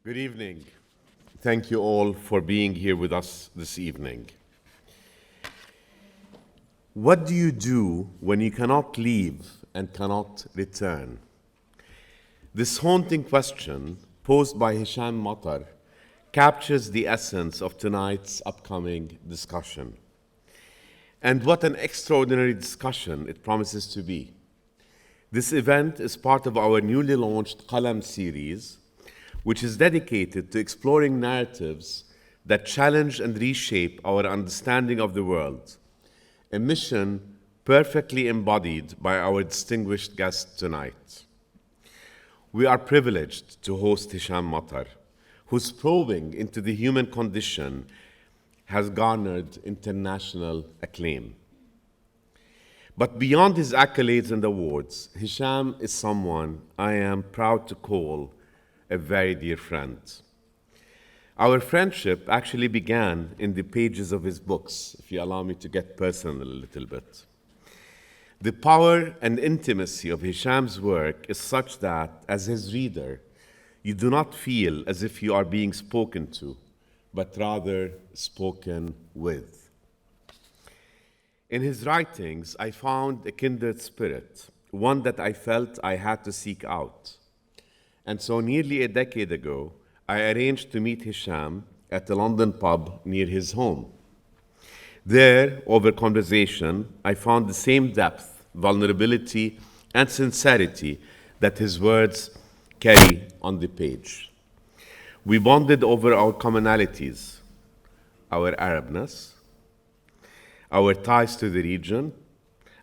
Good evening. Thank you all for being here with us this evening. What do you do when you cannot leave and cannot return? This haunting question, posed by Hisham Matar, captures the essence of tonight's upcoming discussion. And what an extraordinary discussion it promises to be. This event is part of our newly launched Qalam series, which is dedicated to exploring narratives that challenge and reshape our understanding of the world, a mission perfectly embodied by our distinguished guest tonight. We are privileged to host Hisham Matar, whose probing into the human condition has garnered international acclaim. But beyond his accolades and awards, Hisham is someone I am proud to call a very dear friend. Our friendship actually began in the pages of his books, if you allow me to get personal a little bit. The power and intimacy of Hisham's work is such that, as his reader, you do not feel as if you are being spoken to, but rather spoken with. In his writings, I found a kindred spirit, one that I felt I had to seek out. And so nearly a decade ago, I arranged to meet Hisham at a London pub near his home. There, over conversation, I found the same depth, vulnerability, and sincerity that his words carry on the page. We bonded over our commonalities, our Arabness, our ties to the region,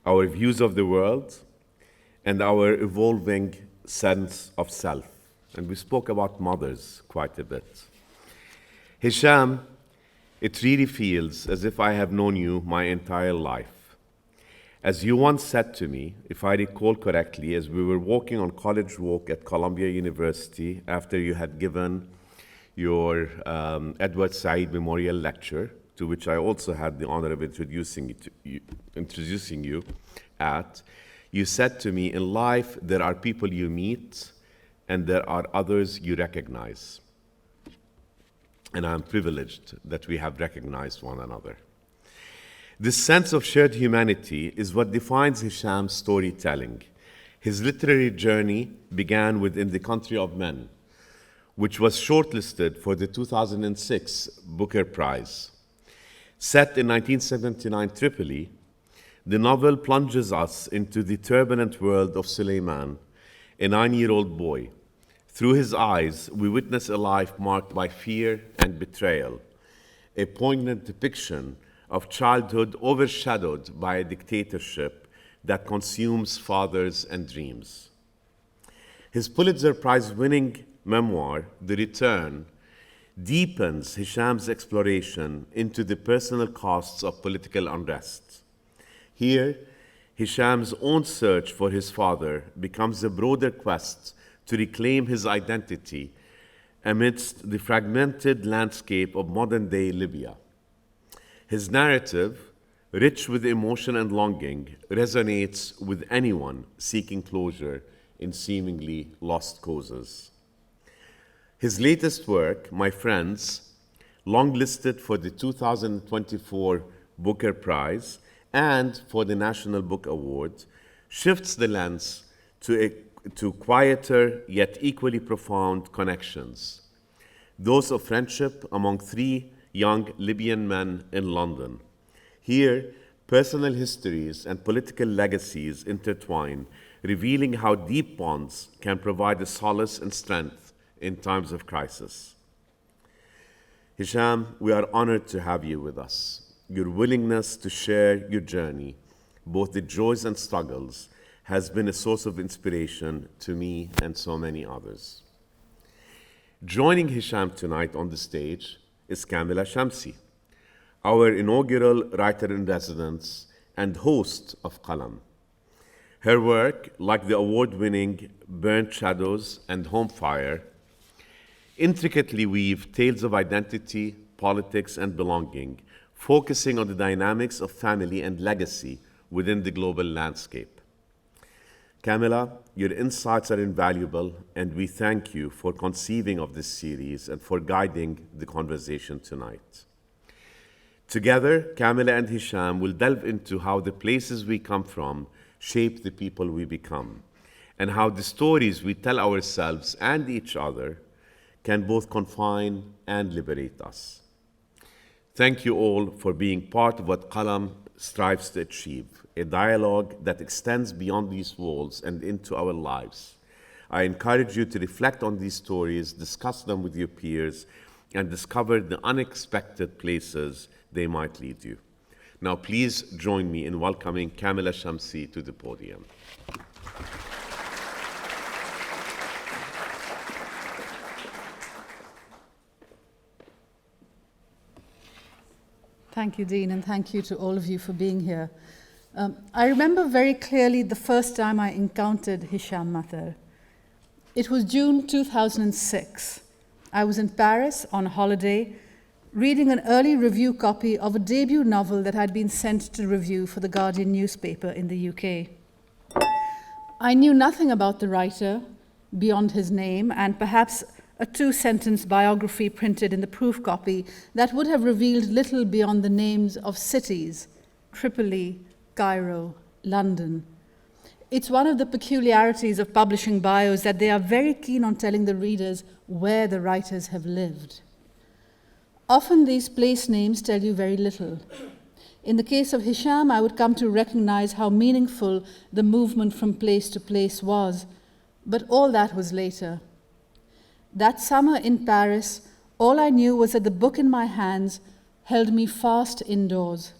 our views of the world, and our evolving sense of self. And we spoke about mothers quite a bit. Hisham, it really feels as if I have known you my entire life. As you once said to me, if I recall correctly, as we were walking on College Walk at Columbia University after you had given your Edward Said Memorial Lecture, to which I also had the honor of introducing you at, you said to me, in life there are people you meet and there are others you recognize. And I'm privileged that we have recognized one another. This sense of shared humanity is what defines Hisham's storytelling. His literary journey began with In the Country of Men, which was shortlisted for the 2006 Booker Prize. Set in 1979 Tripoli, the novel plunges us into the turbulent world of Suleiman, a 9-year-old boy. Through his eyes, we witness a life marked by fear and betrayal, a poignant depiction of childhood overshadowed by a dictatorship that consumes fathers and dreams. His Pulitzer Prize-winning memoir, The Return, deepens Hisham's exploration into the personal costs of political unrest. Here, Hisham's own search for his father becomes a broader quest to reclaim his identity amidst the fragmented landscape of modern-day Libya. His narrative, rich with emotion and longing, resonates with anyone seeking closure in seemingly lost causes. His latest work, My Friends, longlisted for the 2024 Booker Prize and for the National Book Award, shifts the lens to quieter yet equally profound connections, those of friendship among 3 young Libyan men in London. Here, personal histories and political legacies intertwine, revealing how deep bonds can provide a solace and strength in times of crisis. Hisham, we are honored to have you with us. Your willingness to share your journey, both the joys and struggles, has been a source of inspiration to me and so many others. Joining Hisham tonight on the stage is Kamila Shamsie, our inaugural writer-in-residence and host of Qalam. Her work, like the award-winning Burnt Shadows and Home Fire, intricately weave tales of identity, politics, and belonging, focusing on the dynamics of family and legacy within the global landscape. Kamila, your insights are invaluable, and we thank you for conceiving of this series and for guiding the conversation tonight. Together, Kamila and Hisham will delve into how the places we come from shape the people we become, and how the stories we tell ourselves and each other can both confine and liberate us. Thank you all for being part of what Qalam strives to achieve, a dialogue that extends beyond these walls and into our lives. I encourage you to reflect on these stories, discuss them with your peers, and discover the unexpected places they might lead you. Now, please join me in welcoming Kamila Shamsie to the podium. Thank you, Dean, and thank you to all of you for being here. I remember very clearly the first time I encountered Hisham Matar. It was June 2006. I was in Paris on holiday, reading an early review copy of a debut novel that had been sent to review for the Guardian newspaper in the UK. I knew nothing about the writer beyond his name and perhaps a 2-sentence biography printed in the proof copy that would have revealed little beyond the names of cities: Tripoli, Cairo, London. It's one of the peculiarities of publishing bios that they are very keen on telling the readers where the writers have lived. Often these place names tell you very little. In the case of Hisham, I would come to recognize how meaningful the movement from place to place was, but all that was later. That summer in Paris, all I knew was that the book in my hands held me fast indoors,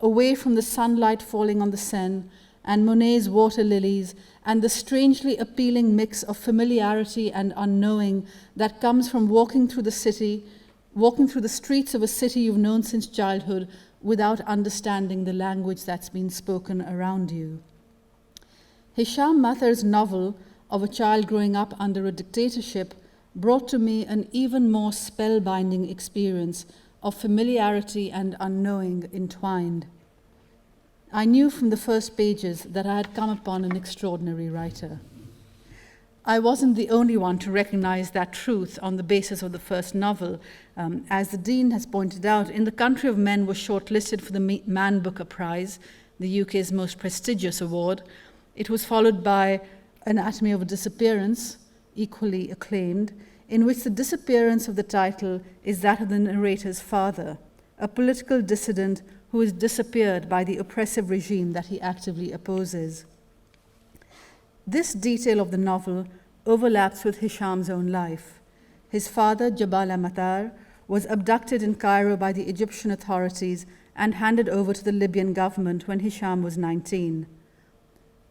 away from the sunlight falling on the Seine and Monet's water lilies and the strangely appealing mix of familiarity and unknowing that comes from walking through the streets of a city you've known since childhood without understanding the language that's been spoken around you. Hisham Matar's novel of a child growing up under a dictatorship brought to me an even more spellbinding experience of familiarity and unknowing entwined. I knew from the first pages that I had come upon an extraordinary writer. I wasn't the only one to recognize that truth on the basis of the first novel. As the Dean has pointed out, In the Country of Men was shortlisted for the Man Booker Prize, the UK's most prestigious award. It was followed by Anatomy of a Disappearance, equally acclaimed, in which the disappearance of the title is that of the narrator's father, a political dissident who is disappeared by the oppressive regime that he actively opposes. This detail of the novel overlaps with Hisham's own life. His father, Kamila Matar, was abducted in Cairo by the Egyptian authorities and handed over to the Libyan government when Hisham was 19.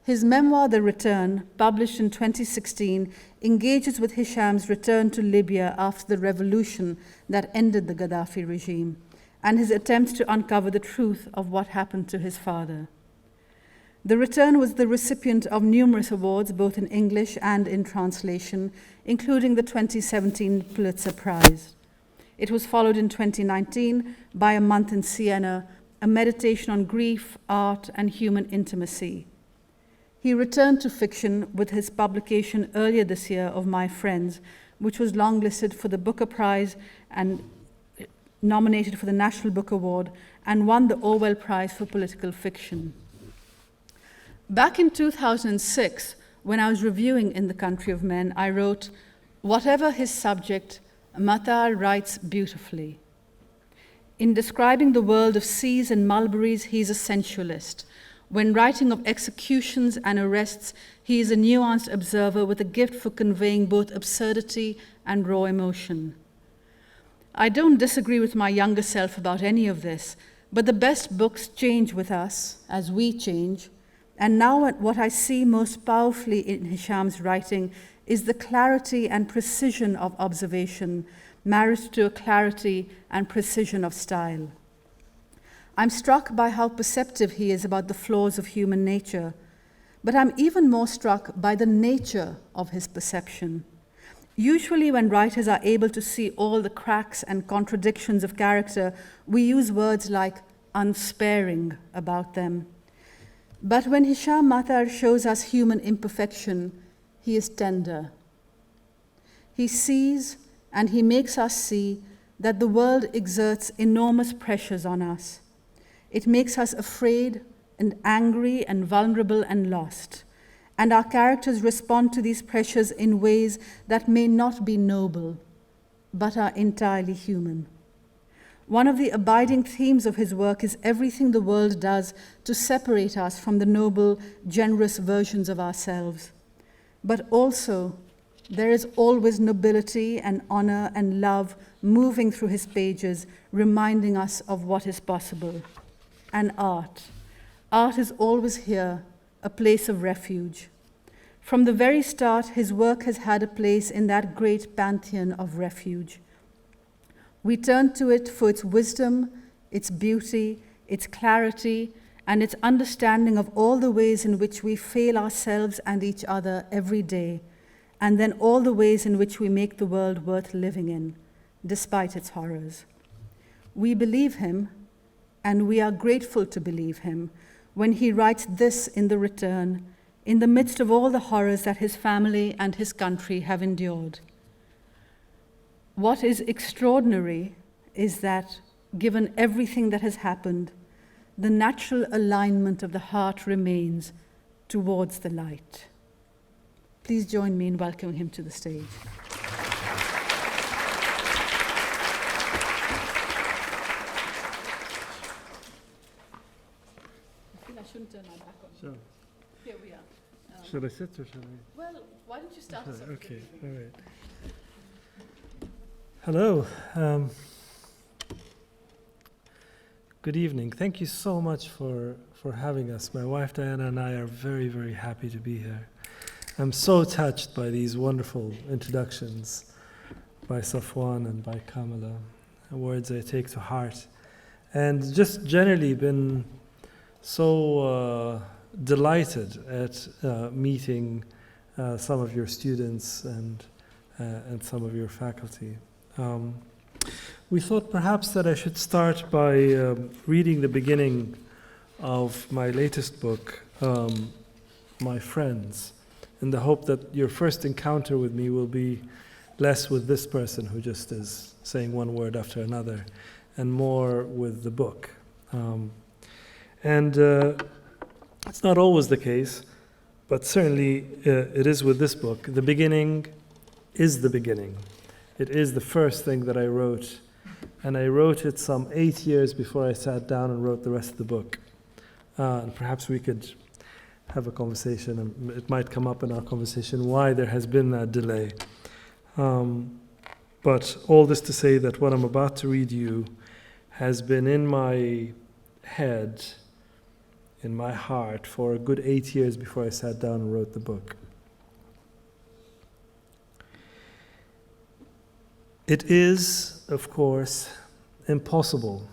His memoir, The Return, published in 2016, engages with Hisham's return to Libya after the revolution that ended the Gaddafi regime, and his attempts to uncover the truth of what happened to his father. The Return was the recipient of numerous awards, both in English and in translation, including the 2017 Pulitzer Prize. It was followed in 2019 by A Month in Siena, a meditation on grief, art, and human intimacy. He returned to fiction with his publication earlier this year of My Friends, which was longlisted for the Booker Prize and nominated for the National Book Award, and won the Orwell Prize for Political Fiction. Back in 2006, when I was reviewing In the Country of Men, I wrote, "Whatever his subject, Matar writes beautifully. In describing the world of seas and mulberries, he's a sensualist. When writing of executions and arrests, he is a nuanced observer with a gift for conveying both absurdity and raw emotion. I don't disagree with my younger self about any of this, but the best books change with us as we change. And now what I see most powerfully in Hisham's writing is the clarity and precision of observation, married to a clarity and precision of style. I'm struck by how perceptive he is about the flaws of human nature, but I'm even more struck by the nature of his perception. Usually when writers are able to see all the cracks and contradictions of character, we use words like unsparing about them. But when Hisham Matar shows us human imperfection, he is tender. He sees and he makes us see that the world exerts enormous pressures on us. It makes us afraid and angry and vulnerable and lost. And our characters respond to these pressures in ways that may not be noble, but are entirely human. One of the abiding themes of his work is everything the world does to separate us from the noble, generous versions of ourselves. But also, there is always nobility and honor and love moving through his pages, reminding us of what is possible. And art. Art is always here, a place of refuge. From the very start, his work has had a place in that great pantheon of refuge. We turn to it for its wisdom, its beauty, its clarity, and its understanding of all the ways in which we fail ourselves and each other every day, and then all the ways in which we make the world worth living in, despite its horrors. We believe him, and we are grateful to believe him, when he writes this in The Return, in the midst of all the horrors that his family and his country have endured. What is extraordinary is that, given everything that has happened, the natural alignment of the heart remains towards the light. Please join me in welcoming him to the stage. I feel I shouldn't turn my back on. So, Here we are. should I sit or should I? Well, why don't you start us off? Okay, all right. Hello. Good evening. Thank you so much for having us. My wife Diana and I are very, very happy to be here. I'm so touched by these wonderful introductions by Safwan and by Kamila, words I take to heart. And just generally been so delighted at meeting some of your students and some of your faculty. We thought perhaps that I should start by reading the beginning of my latest book, My Friends, in the hope that your first encounter with me will be less with this person who just is saying one word after another, and more with the book. It's not always the case, but certainly it is with this book. The beginning is the beginning. It is the first thing that I wrote, and I wrote it some 8 years before I sat down and wrote the rest of the book. And perhaps we could have a conversation, and it might come up in our conversation why there has been that delay. But all this to say that what I'm about to read you has been in my head, in my heart, for a good 8 years before I sat down and wrote the book. It is, of course, impossible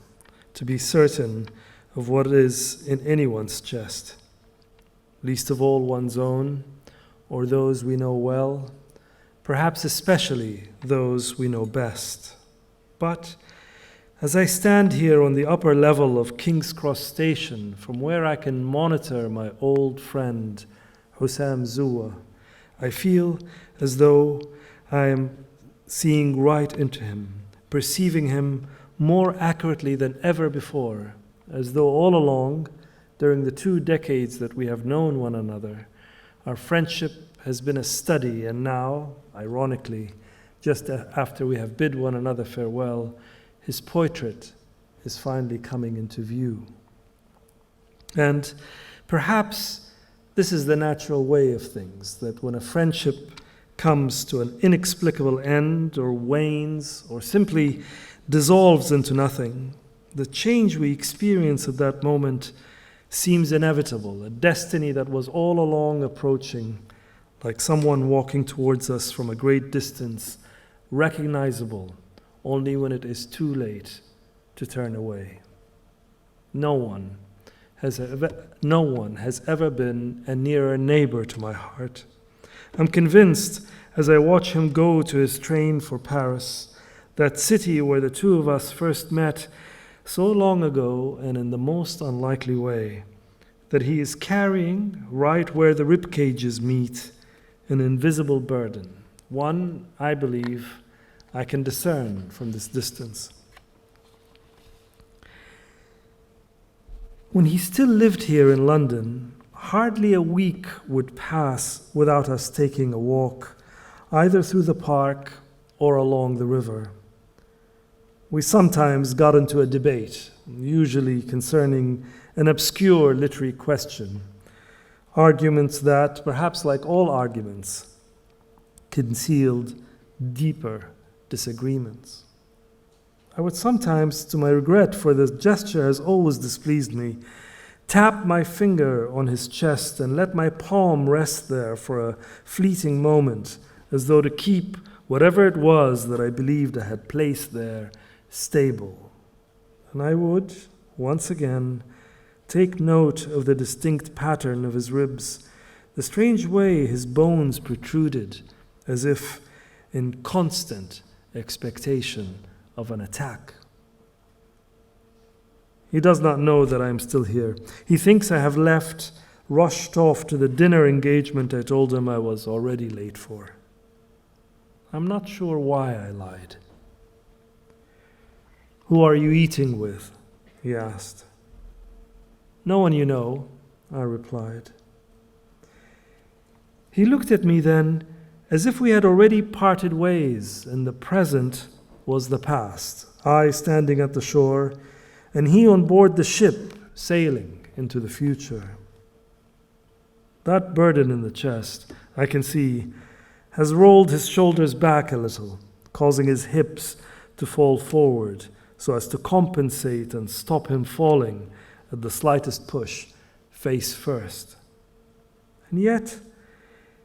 to be certain of what is in anyone's chest, least of all one's own, or those we know well, perhaps especially those we know best. But as I stand here on the upper level of King's Cross Station, from where I can monitor my old friend Hussam Zua, I feel as though I am seeing right into him, perceiving him more accurately than ever before, as though all along, during the 2 decades that we have known one another, our friendship has been a study, and now, ironically, just after we have bid one another farewell, his portrait is finally coming into view. And perhaps this is the natural way of things, that when a friendship comes to an inexplicable end, or wanes, or simply dissolves into nothing, the change we experience at that moment seems inevitable, a destiny that was all along approaching, like someone walking towards us from a great distance, recognizable only when it is too late to turn away. No one has ever been a nearer neighbor to my heart. I'm convinced, as I watch him go to his train for Paris, that city where the two of us first met so long ago and in the most unlikely way, that he is carrying, right where the rib cages meet, an invisible burden. One, I believe, I can discern from this distance. When he still lived here in London, hardly a week would pass without us taking a walk, either through the park or along the river. We sometimes got into a debate, usually concerning an obscure literary question, arguments that, perhaps like all arguments, concealed deeper disagreements. I would sometimes, to my regret, for the gesture has always displeased me, tap my finger on his chest and let my palm rest there for a fleeting moment, as though to keep whatever it was that I believed I had placed there stable. And I would, once again, take note of the distinct pattern of his ribs, the strange way his bones protruded, as if in constant expectation of an attack. He does not know that I am still here. He thinks I have left, rushed off to the dinner engagement I told him I was already late for. I'm not sure why I lied. "Who are you eating with?" he asked. "No one you know," I replied. He looked at me then as if we had already parted ways and the present was the past, I standing at the shore and he on board the ship sailing into the future. That burden in the chest, I can see, has rolled his shoulders back a little, causing his hips to fall forward so as to compensate and stop him falling at the slightest push, face first. And yet,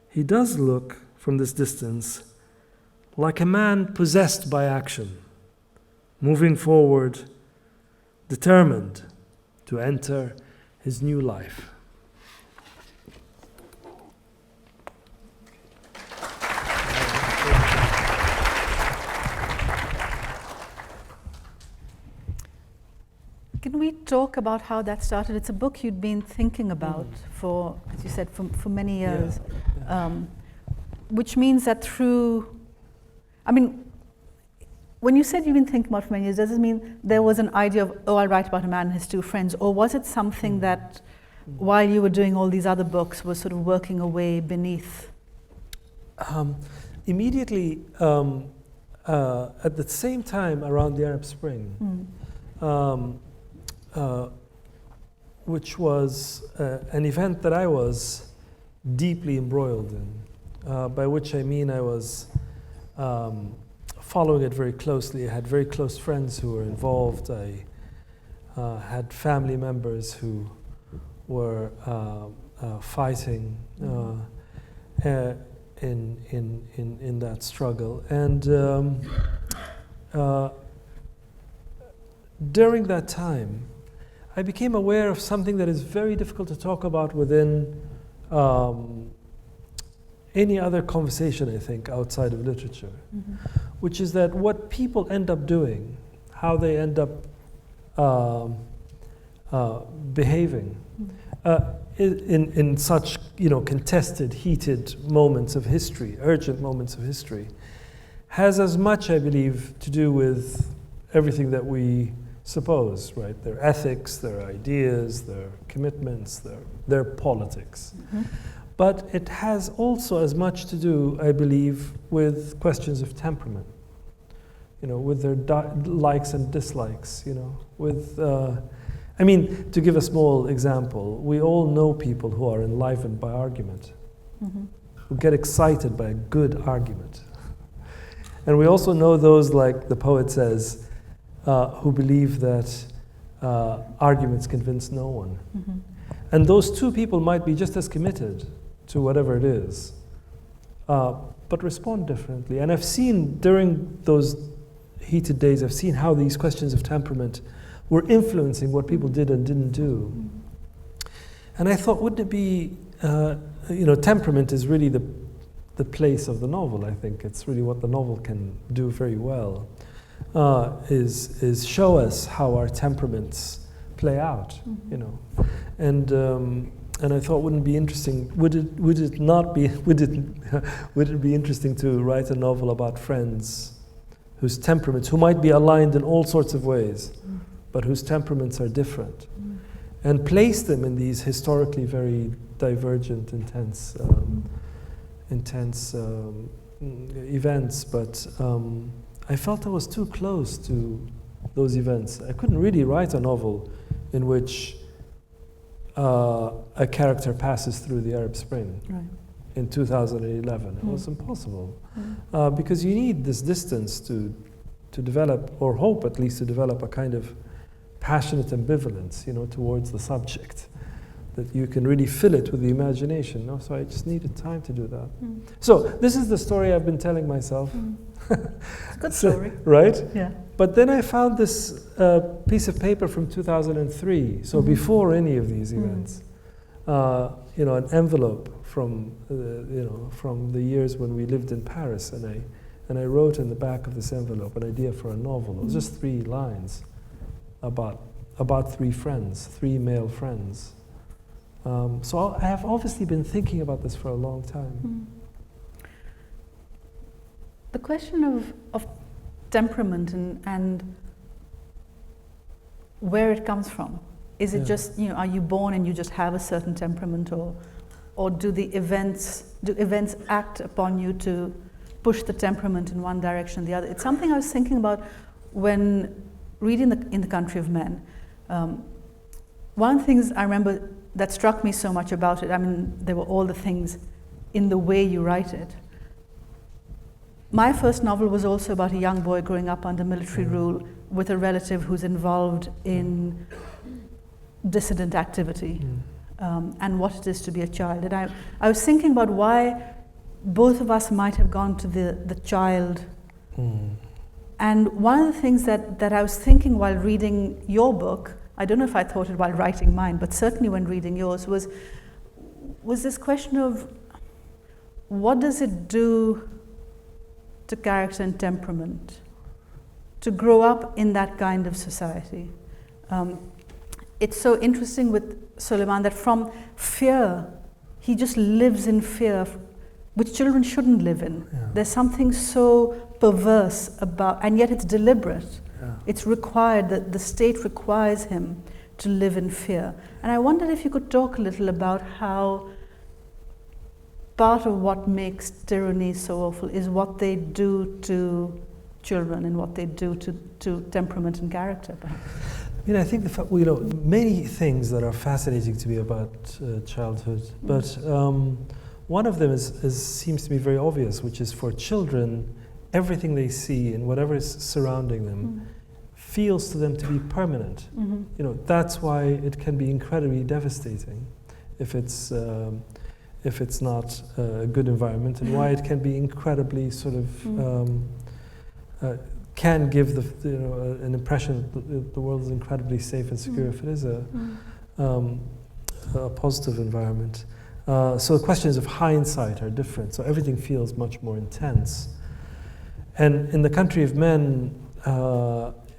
he does look, from this distance, like a man possessed by action, moving forward, determined to enter his new life. Can we talk about how that started? It's a book you'd been thinking about for, as you said, for many years. Yeah. Which means that when you said you've been thinking about it for many years, does it mean there was an idea of, I'll write about a man and his two friends? Or was it something that, while you were doing all these other books, was sort of working away beneath? Immediately, at the same time around the Arab Spring, which was an event that I was deeply embroiled in, by which I mean I was following it very closely. I had very close friends who were involved. I had family members who were fighting in that struggle. And during that time, I became aware of something that is very difficult to talk about within any other conversation, I think, outside of literature, which is that what people end up doing, how they end up behaving in such contested, heated moments of history, urgent moments of history, has as much, I believe, to do with everything that we suppose, right? Their ethics, their ideas, their commitments, their politics. But it has also as much to do, I believe, with questions of temperament, with their likes and dislikes, with, to give a small example, we all know people who are enlivened by argument, who get excited by a good argument. And we also know those, like the poet says, who believe that arguments convince no one. And those two people might be just as committed to whatever it is, but respond differently. And I've seen during those heated days, I've seen how these questions of temperament were influencing what people did and didn't do. And I thought, wouldn't it be, temperament is really the place of the novel, I think. It's really what the novel can do very well, is show us how our temperaments play out, And I thought, wouldn't it be interesting? Would it be interesting to write a novel about friends whose temperaments, who might be aligned in all sorts of ways, but whose temperaments are different, and place them in these historically very divergent, intense events. But I felt I was too close to those events. I couldn't really write a novel in which a character passes through the Arab Spring in 2011. It was impossible because you need this distance to develop, or hope at least to develop, a kind of passionate ambivalence, towards the subject, that you can really fill it with the imagination. So I just needed time to do that. So this is the story I've been telling myself. It's a good story. Right? Yeah. But then I found this piece of paper from 2003, so before any of these events. An envelope from from the years when we lived in Paris, and I wrote in the back of this envelope an idea for a novel. It was just 3 lines about 3 friends, 3 male friends. So I have obviously been thinking about this for a long time. The question of temperament and where it comes from. Is it just, are you born and you just have a certain temperament, or do events act upon you to push the temperament in one direction or the other? It's something I was thinking about when reading In the Country of Men. One of the things I remember that struck me so much about it, there were all the things in the way you write it. My first novel was also about a young boy growing up under military rule with a relative who's involved in dissident activity, and what it is to be a child. And I was thinking about why both of us might have gone to the child. And one of the things that I was thinking while reading your book, I don't know if I thought it while writing mine, but certainly when reading yours, was this question of what does it do to character and temperament to grow up in that kind of society? It's so interesting with Suleiman that from fear, he just lives in fear, which children shouldn't live in. Yeah. There's something so perverse about, and yet it's deliberate. Yeah. It's required, that the state requires him to live in fear. And I wondered if you could talk a little about how part of what makes tyranny so awful is what they do to children and what they do to temperament and character, perhaps. I think many things that are fascinating to me about childhood, but one of them seems to be very obvious, which is for children, everything they see and whatever is surrounding them feels to them to be permanent. That's why it can be incredibly devastating if it's not a good environment, and why it can be incredibly sort of can give an impression that the world is incredibly safe and secure if it is a positive environment. So the questions of hindsight are different. So everything feels much more intense. And in The Country of Men,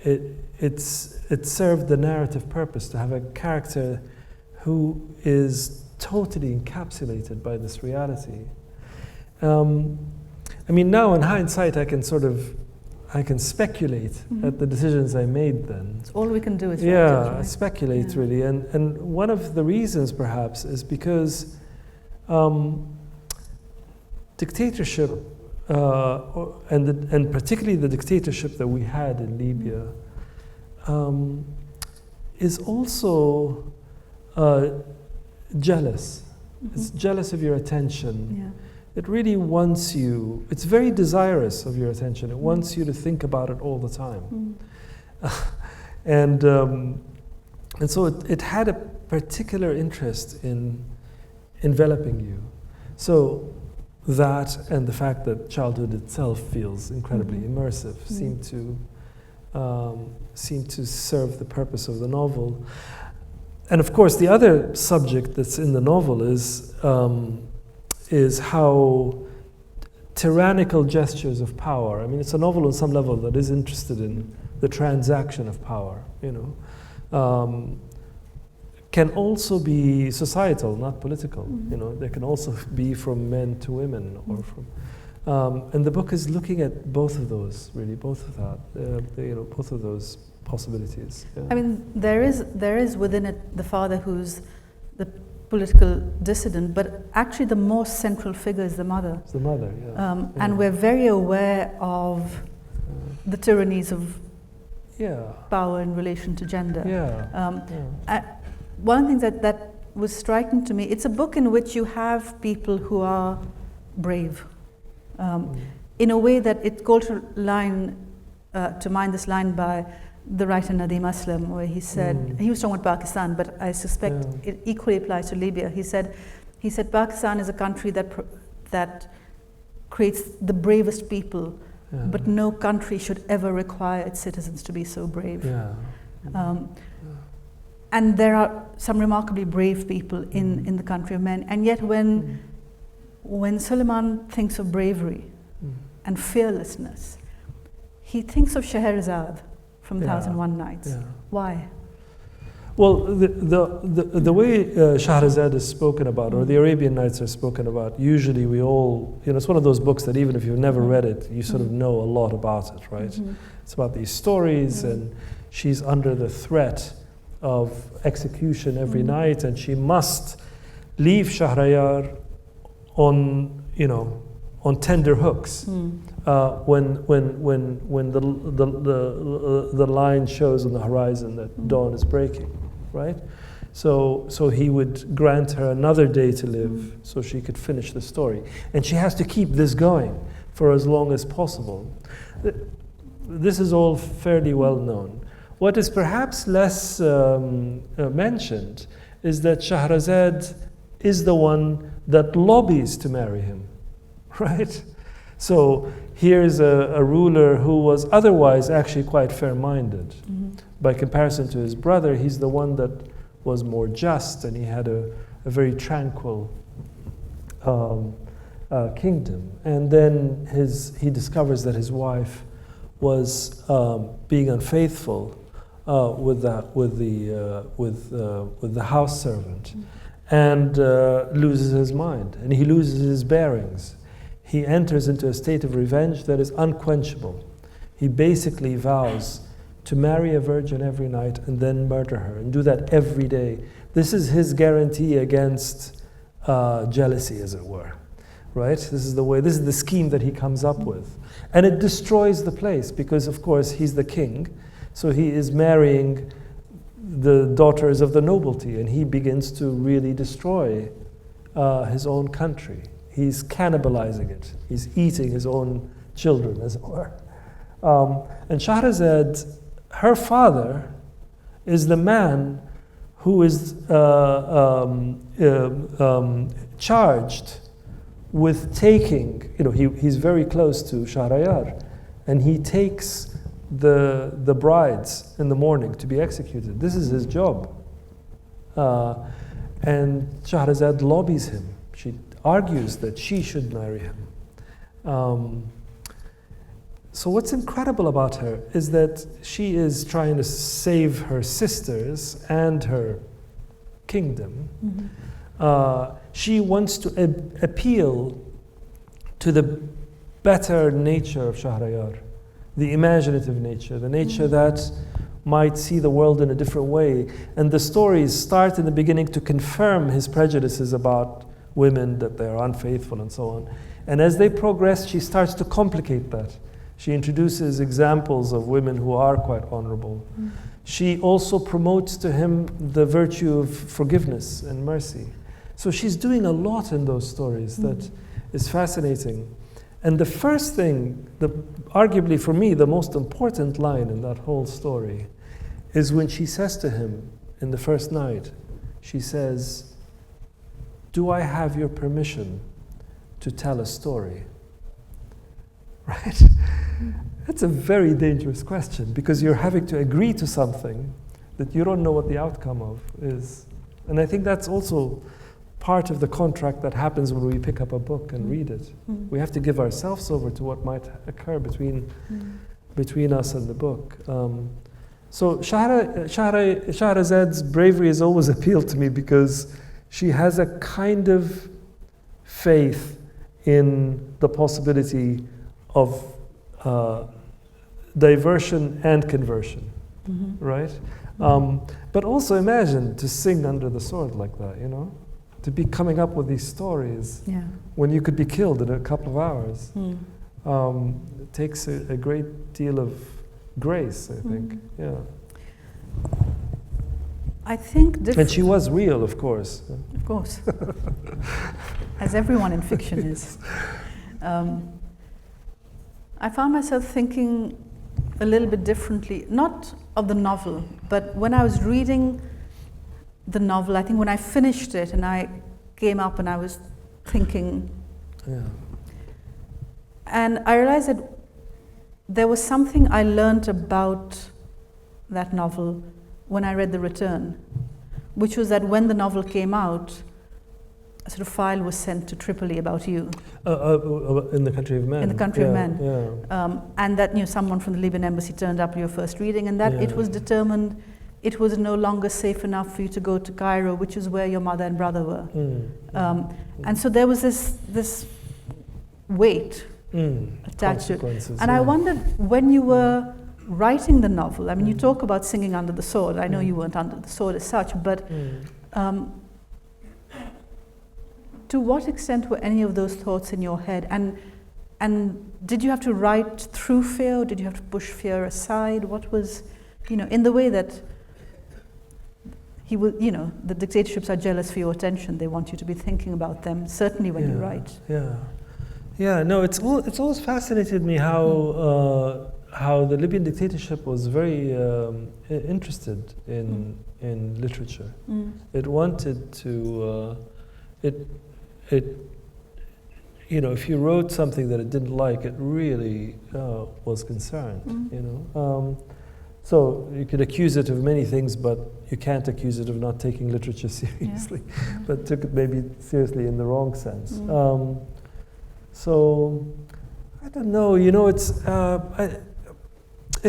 it served the narrative purpose to have a character who is totally encapsulated by this reality. Now in hindsight, I can speculate at the decisions I made then. It's all we can do is right? Speculate really. And one of the reasons perhaps is because dictatorship, and particularly the dictatorship that we had in Libya, is also jealous. It's jealous of your attention. Yeah. It really wants you, it's very desirous of your attention. It wants you to think about it all the time. And so it had a particular interest in enveloping you. So that and the fact that childhood itself feels incredibly immersive seem to serve the purpose of the novel. And of course, the other subject that's in the novel is how tyrannical gestures of power. It's a novel on some level that is interested in the transaction of power. can also be societal, not political. You know, they can also be from men to women, or from. And the book is looking at both of those, really, both of that, both of those possibilities. Yeah. I mean, there is within it the father who's the political dissident, but actually the most central figure is the mother. It's the mother, yeah. And we're very aware of the tyrannies of power in relation to gender. One of the things that was striking to me, it's a book in which you have people who are brave. In a way that it called to mind this line by the writer Nadim Aslam, where he said, he was talking about Pakistan, but I suspect it equally applies to Libya. He said Pakistan is a country that creates the bravest people, but no country should ever require its citizens to be so brave. And there are some remarkably brave people in the country of men, and yet when Suleiman thinks of bravery and fearlessness, he thinks of Scheherazade from 1001 Nights. Why? Well, the way Scheherazade is spoken about, or the Arabian Nights are spoken about, usually we all, it's one of those books that even if you've never read it, you sort of know a lot about it, right? It's about these stories, and she's under the threat of execution every night, and she must leave Shahrayar on tender hooks. When the line shows on the horizon that dawn is breaking, right? So he would grant her another day to live so she could finish the story. And she has to keep this going for as long as possible. This is all fairly well known. What is perhaps less mentioned is that Shahrazad is the one that lobbies to marry him, right? So here's a ruler who was otherwise actually quite fair-minded. By comparison to his brother, he's the one that was more just, and he had a very tranquil kingdom. And then he discovers that his wife was being unfaithful with the house servant, and loses his mind, and he loses his bearings. He enters into a state of revenge that is unquenchable. He basically vows to marry a virgin every night and then murder her, and do that every day. This is his guarantee against jealousy, as it were, right? This is the scheme that he comes up with. And it destroys the place, because of course he's the king, so he is marrying the daughters of the nobility, and he begins to really destroy his own country. He's cannibalizing it. He's eating his own children, as it were. And Shahrazad, her father, is the man who is charged with taking, he's very close to Shahrayar, and he takes the brides in the morning to be executed. This is his job. And Shahrazad lobbies him. She argues that she should marry him. So what's incredible about her is that she is trying to save her sisters and her kingdom. She wants to appeal to the better nature of Shahrayar, the imaginative nature, the nature that might see the world in a different way. And the stories start in the beginning to confirm his prejudices about women, that they're unfaithful and so on. And as they progress, she starts to complicate that. She introduces examples of women who are quite honorable. She also promotes to him the virtue of forgiveness and mercy. So she's doing a lot in those stories that is fascinating. And the first thing, arguably for me, the most important line in that whole story is when she says to him in the first night, she says, "Do I have your permission to tell a story?" Right? That's a very dangerous question, because you're having to agree to something that you don't know what the outcome of is. And I think that's also part of the contract that happens when we pick up a book and read it. We have to give ourselves over to what might occur between us and the book. So Shahrazad's bravery has always appealed to me because she has a kind of faith in the possibility of diversion and conversion, right? But also imagine to sing under the sword like that, you know? To be coming up with these stories when you could be killed in a couple of hours. It takes a great deal of grace, I think. Yeah. I think And she was real, of course. Of course. As everyone in fiction is. I found myself thinking a little bit differently, not of the novel, but when I was reading the novel, I think when I finished it and I came up and I was thinking, and I realized that there was something I learned about that novel when I read The Return, which was that when the novel came out, a sort of file was sent to Tripoli about you. In the Country of Men. In the Country of Men. Yeah. And that someone from the Libyan embassy turned up your first reading, and that it was determined it was no longer safe enough for you to go to Cairo, which is where your mother and brother were. And so there was this weight attached to it. And I wondered, when you were writing the novel, I mean, you talk about singing under the sword. I know you weren't under the sword as such, but to what extent were any of those thoughts in your head? And did you have to write through fear, or did you have to push fear aside? What was, in the way that the dictatorships are jealous for your attention. They want you to be thinking about them, certainly when you write. No, it's always fascinated me how the Libyan dictatorship was very interested in literature. It wanted to if you wrote something that it didn't like, it really was concerned. So you could accuse it of many things, but you can't accuse it of not taking literature seriously. But took it maybe seriously in the wrong sense. So I don't know. It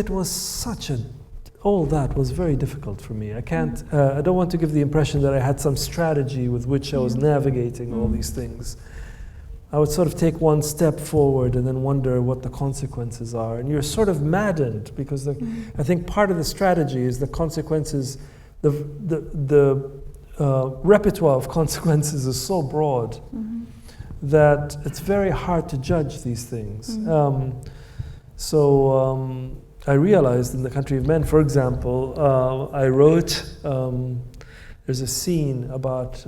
was all that was very difficult for me. I can't. I don't want to give the impression that I had some strategy with which I was navigating all these things. I would sort of take one step forward and then wonder what the consequences are. And you're sort of maddened because I think part of the strategy is the consequences, the repertoire of consequences is so broad that it's very hard to judge these things. I realized in The Country of Men, for example, I wrote, there's a scene about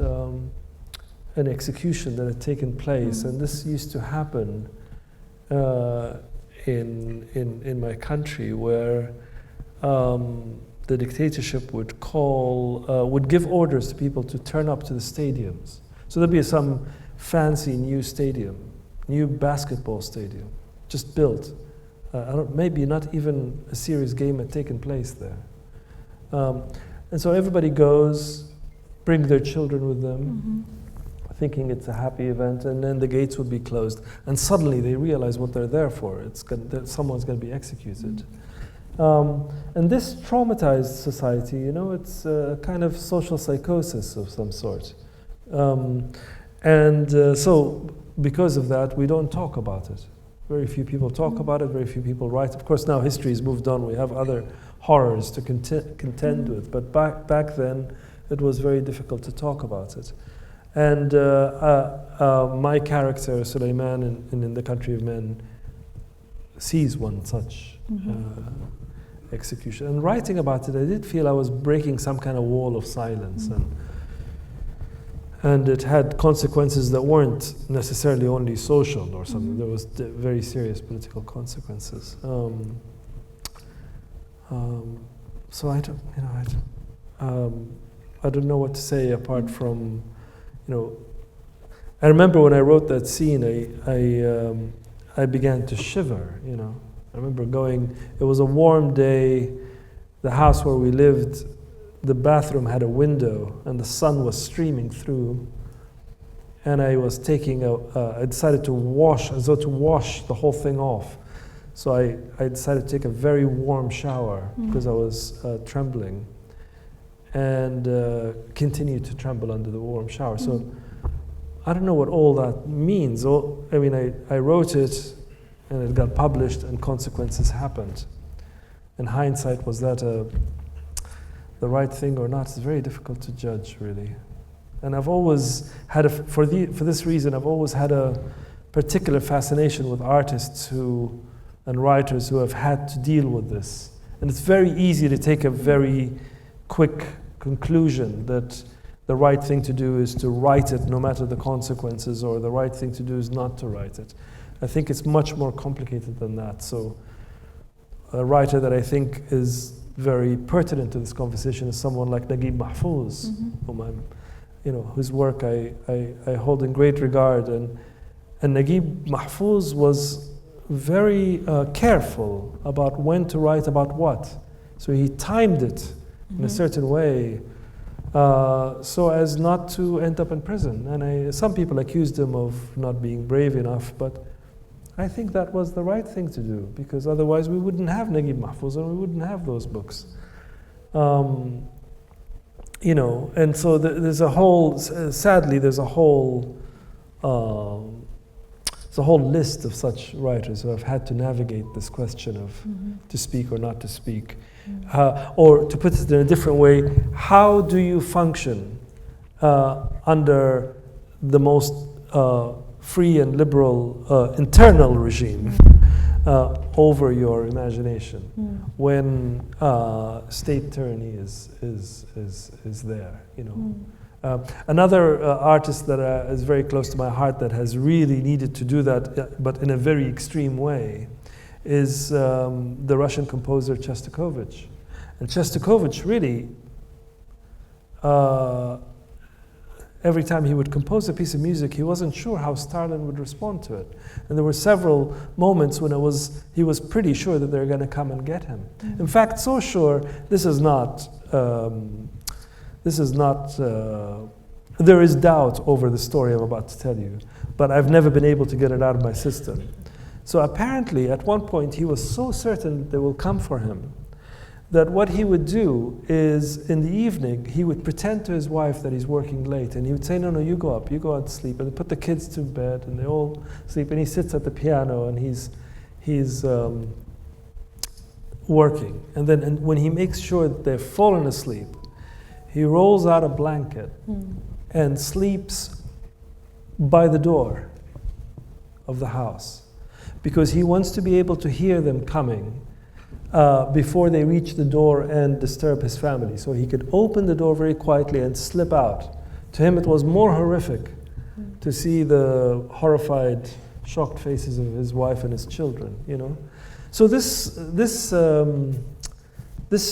an execution that had taken place, and this used to happen in my country, where the dictatorship would give orders to people to turn up to the stadiums. So there'd be some fancy new stadium, new basketball stadium, just built. Maybe not even a serious game had taken place there. And so everybody goes, bring their children with them, thinking it's a happy event, and then the gates would be closed. And suddenly they realize what they're there for. That someone's going to be executed. And this traumatized society, it's a kind of social psychosis of some sort. So because of that, we don't talk about it. Very few people talk about it, very few people write. Of course, now history has moved on. We have other horrors to contend with. But back then, it was very difficult to talk about it. And my character, Sulaiman, in The Country of Men, sees one such execution. And writing about it, I did feel I was breaking some kind of wall of silence. And it had consequences that weren't necessarily only social or something. There was very serious political consequences. So I don't know what to say apart from, I remember when I wrote that scene, I began to shiver. I remember it was a warm day. The house where we lived, the bathroom had a window and the sun was streaming through. And I was I decided to wash the whole thing off. So I decided to take a very warm shower because I was trembling, and continued to tremble under the warm shower. So I don't know what all that means. I mean, I wrote it, and it got published, and consequences happened. In hindsight, was that the right thing or not? It's very difficult to judge, really. And I've always had, for this reason, I've always had a particular fascination with artists and writers who have had to deal with this. And it's very easy to take a very quick conclusion that the right thing to do is to write it no matter the consequences, or the right thing to do is not to write it. I think it's much more complicated than that. So a writer that I think is very pertinent to this conversation is someone like Naguib Mahfouz, whose work I hold in great regard. And Naguib Mahfouz was very careful about when to write about what. So he timed it in a certain way so as not to end up in prison. And some people accused him of not being brave enough, but I think that was the right thing to do, because otherwise we wouldn't have Naguib Mahfouz and we wouldn't have those books. And so there's a whole, sadly, there's a whole list of such writers who have had to navigate this question of to speak or not to speak. Or to put it in a different way, how do you function under the most free and liberal internal regime over your imagination when state tyranny is there, Another artist that is very close to my heart that has really needed to do that, but in a very extreme way, is the Russian composer Shostakovich. And Shostakovich really, every time he would compose a piece of music, he wasn't sure how Stalin would respond to it. And there were several moments when he was pretty sure that they were going to come and get him. In fact, so sure, there is doubt over the story I'm about to tell you, but I've never been able to get it out of my system. So apparently, at one point, he was so certain that they will come for him that what he would do is, in the evening, he would pretend to his wife that he's working late, and he would say, no, you go out to sleep, and put the kids to bed, and they all sleep, and he sits at the piano, and he's working. And then when he makes sure that they've fallen asleep, he rolls out a blanket and sleeps by the door of the house, because he wants to be able to hear them coming before they reach the door and disturb his family. So he could open the door very quietly and slip out. To him, it was more horrific to see the horrified, shocked faces of his wife and his children, So this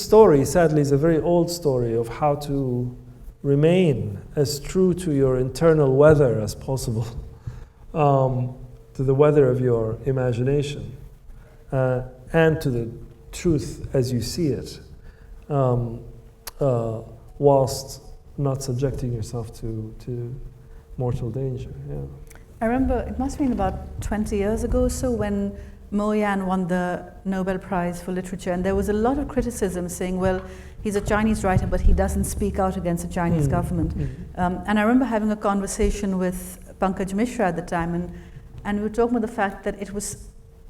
story, sadly, is a very old story of how to remain as true to your internal weather as possible, to the weather of your imagination, and to the truth as you see it, whilst not subjecting yourself to mortal danger. Yeah. I remember, it must have been about 20 years ago or so, when Mo Yan won the Nobel Prize for Literature, and there was a lot of criticism saying, well, he's a Chinese writer, but he doesn't speak out against the Chinese government. And I remember having a conversation with Pankaj Mishra at the time, and we were talking about the fact that it was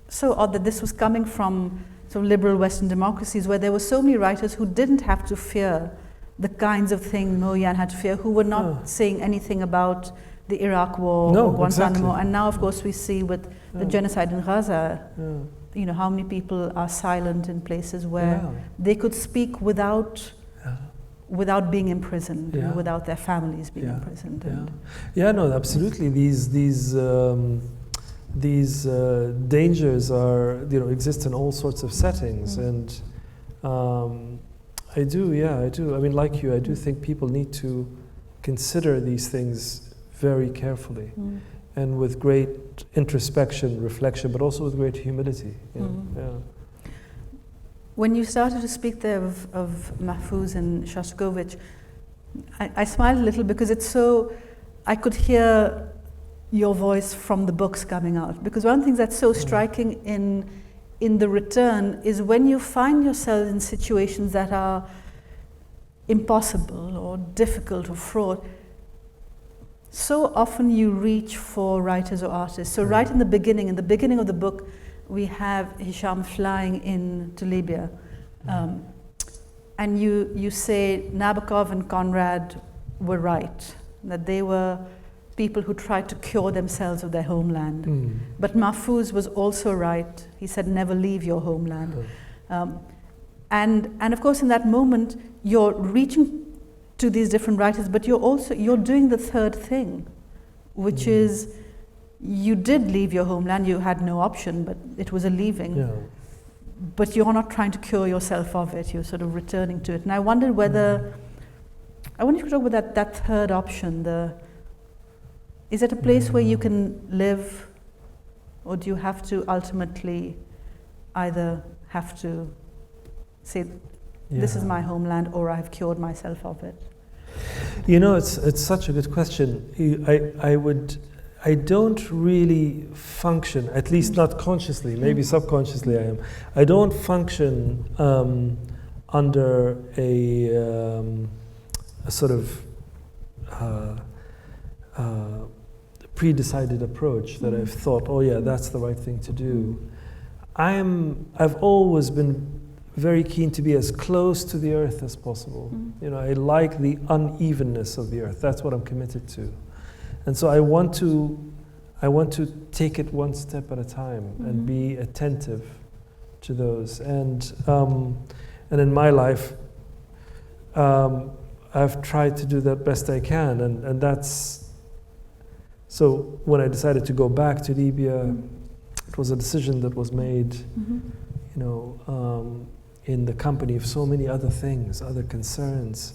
so odd that this was coming from sort of liberal Western democracies, where there were so many writers who didn't have to fear the kinds of things Mo Yan had to fear, who were not saying anything about the Iraq war or Guantanamo. Exactly. And now, of course, we see with the genocide in Gaza, how many people are silent in places where they could speak without being imprisoned, without their families being imprisoned. Absolutely. These dangers exist in all sorts of settings, and I do. I mean, like you, I do think people need to consider these things very carefully and with great introspection, reflection, but also with great humility. When you started to speak there of Mahfouz and Shostakovich, I smiled a little because it's so, I could hear your voice from the books coming out. Because one of the things that's so striking in the return is when you find yourself in situations that are impossible or difficult or fraught, so often you reach for writers or artists. So right in the beginning of the book, we have Hisham flying into Libya. And you say Nabokov and Conrad were right, that they were people who tried to cure themselves of their homeland. But Mahfouz was also right. He said, never leave your homeland. And of course, in that moment, you're reaching to these different writers, but you're doing the third thing, which is you did leave your homeland. You had no option, but it was a leaving. Yeah. But you're not trying to cure yourself of it. You're sort of returning to it. And I wondered whether, I wonder if you could talk about that third option. Is it a place where you can live, or do you have to ultimately either have to say, this is my homeland, or I've cured myself of it? You know, it's such a good question. I don't really function, at least not consciously, maybe subconsciously I am. I don't function under a sort of pre-decided approach that I've thought, oh yeah, that's the right thing to do. I've always been very keen to be as close to the earth as possible. You know, I like the unevenness of the earth. That's what I'm committed to. And so I want to take it one step at a time and be attentive to those. And in my life, I've tried to do that best I can. And that's, so when I decided to go back to Libya, it was a decision that was made, you know, in the company of so many other things, other concerns.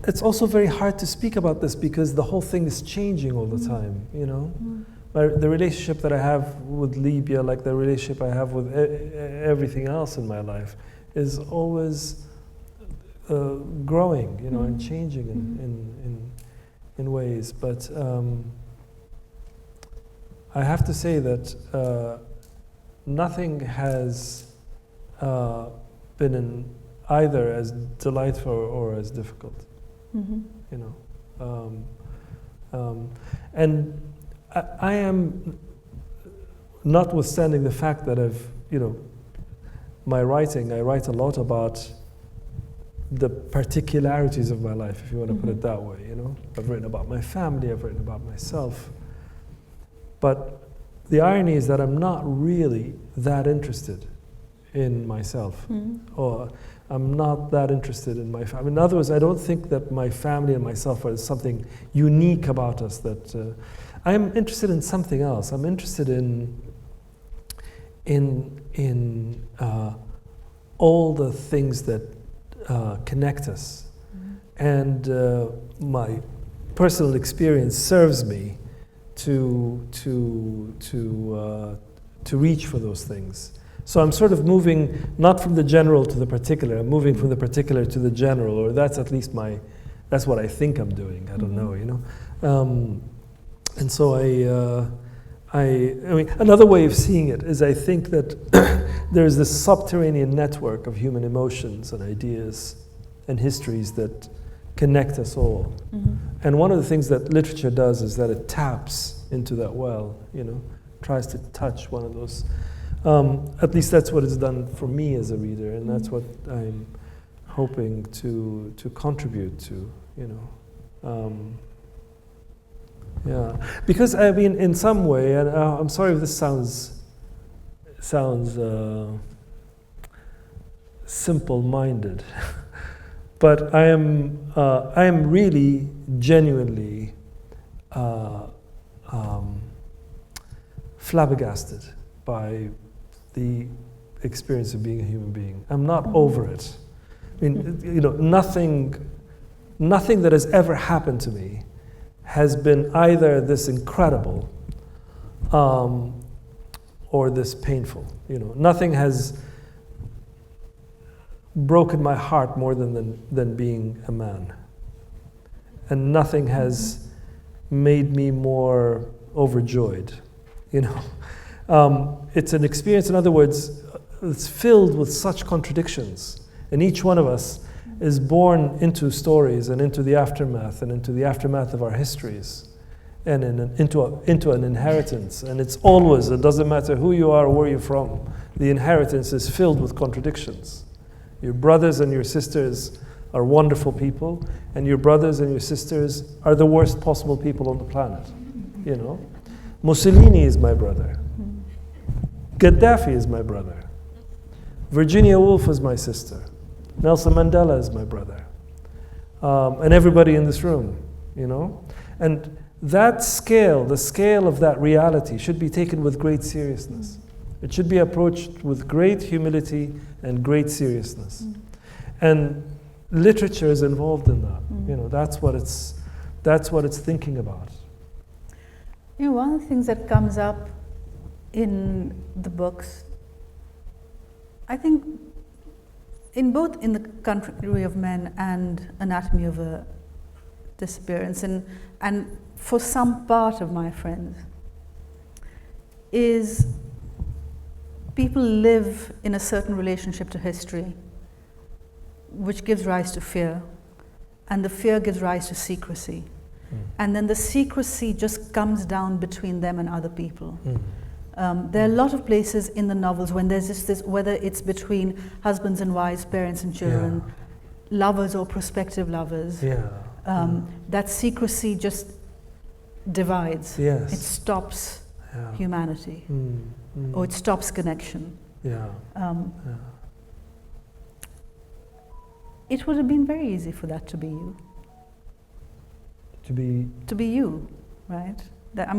It's also very hard to speak about this because the whole thing is changing all the time, you know? The relationship that I have with Libya, like the relationship I have with everything else in my life, is always growing, you know, and changing in ways. But I have to say that nothing has been either as delightful or as difficult, you know. And I am, notwithstanding the fact that I've, you know, I write a lot about the particularities of my life, if you want to put it that way, you know. I've written about my family, I've written about myself. But the irony is that I'm not really that interested in myself, or I'm not that interested in my family. In other words, I don't think that my family and myself are something unique about us. That I'm interested in something else. I'm interested in all the things that connect us, and my personal experience serves me to reach for those things. So I'm sort of moving not from the general to the particular. I'm moving from the particular to the general, or that's at least that's what I think I'm doing. I don't know, you know. And so I mean, another way of seeing it is I think that there's this subterranean network of human emotions and ideas and histories that connect us all. And one of the things that literature does is that it taps into that well, you know, tries to touch one of those. At least that's what it's done for me as a reader, and that's what I'm hoping to contribute to, you know. Yeah, because I mean, in some way, and I'm sorry if this sounds simple-minded, but I am really genuinely flabbergasted by the experience of being a human being. I'm not over it. I mean, you know, nothing that has ever happened to me has been either this incredible or this painful. You know, nothing has broken my heart more than being a man. and nothing has made me more overjoyed, you know. It's an experience, in other words, it's filled with such contradictions, and each one of us is born into stories and into the aftermath of our histories, and into an inheritance. And it's always, it doesn't matter who you are or where you're from, the inheritance is filled with contradictions. Your brothers and your sisters are wonderful people, and your brothers and your sisters are the worst possible people on the planet, you know. Mussolini is my brother. Gaddafi is my brother. Virginia Woolf is my sister. Nelson Mandela is my brother. And everybody in this room, you know. And that scale, the scale of that reality, should be taken with great seriousness. It should be approached with great humility and great seriousness. And literature is involved in that. You know, that's what it's thinking about. You know, one of the things that comes up in the books, I think, in both in the Country of Men and Anatomy of a Disappearance, and for some part of my friends, is people live in a certain relationship to history, which gives rise to fear, and the fear gives rise to secrecy. And then the secrecy just comes down between them and other people. There are a lot of places in the novels when there's just this, whether it's between husbands and wives, parents and children, lovers or prospective lovers, that secrecy just divides. It stops humanity, or it stops connection. It would have been very easy for that to be you. To be you, right? There are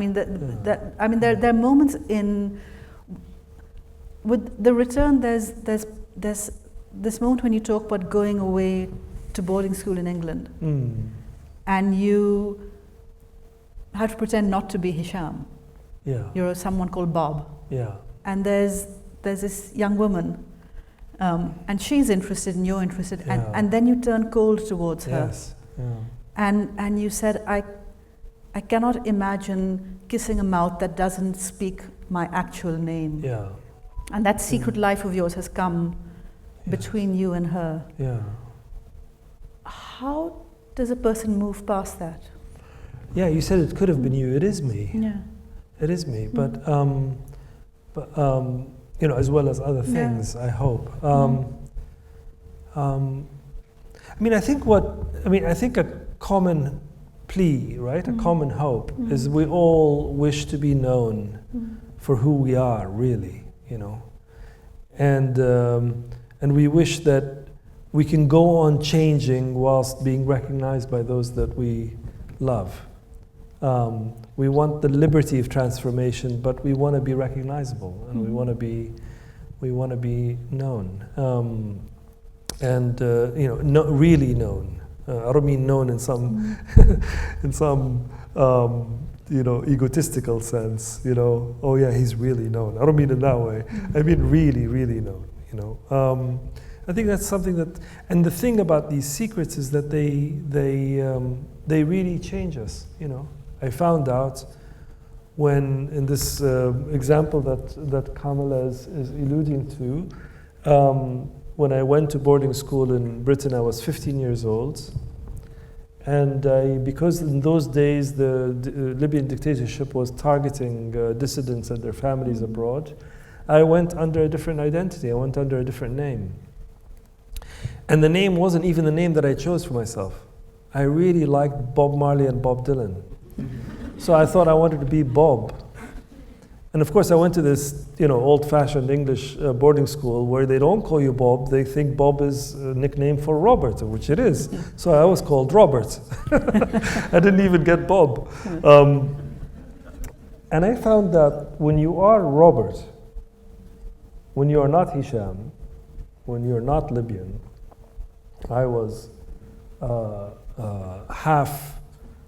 moments in with the return. There's this moment when you talk about going away to boarding school in England, and you have to pretend not to be Hisham. You're someone called Bob. And there's this young woman, and she's interested and you're interested, and then you turn cold towards her. And you said, I cannot imagine kissing a mouth that doesn't speak my actual name. And that secret life of yours has come between you and her. How does a person move past that? You said it could have been you. It is me. It is me. But you know, as well as other things, I hope. I think a common plea, right? A common hope is we all wish to be known for who we are, really, you know, and we wish that we can go on changing whilst being recognized by those that we love. We want the liberty of transformation, but we want to be recognizable, and we want to be known, you know, really known. I don't mean known in some in some you know, egotistical sense, you know, oh yeah, he's really known. I don't mean in that way. I mean really, really known, you know. I think that's something that, and the thing about these secrets is that they really change us, you know. I found out when, in this example that Kamila is alluding to, when I went to boarding school in Britain, I was 15 years old. And because in those days the Libyan dictatorship was targeting dissidents and their families abroad, I went under a different identity, I went under a different name. And the name wasn't even the name that I chose for myself. I really liked Bob Marley and Bob Dylan. So I thought I wanted to be Bob. And of course I went to this, you know, old-fashioned English boarding school where they don't call you Bob, they think Bob is a nickname for Robert, which it is. So I was called Robert. I didn't even get Bob. And I found that when you are Robert, when you are not Hisham, when you're not Libyan, I was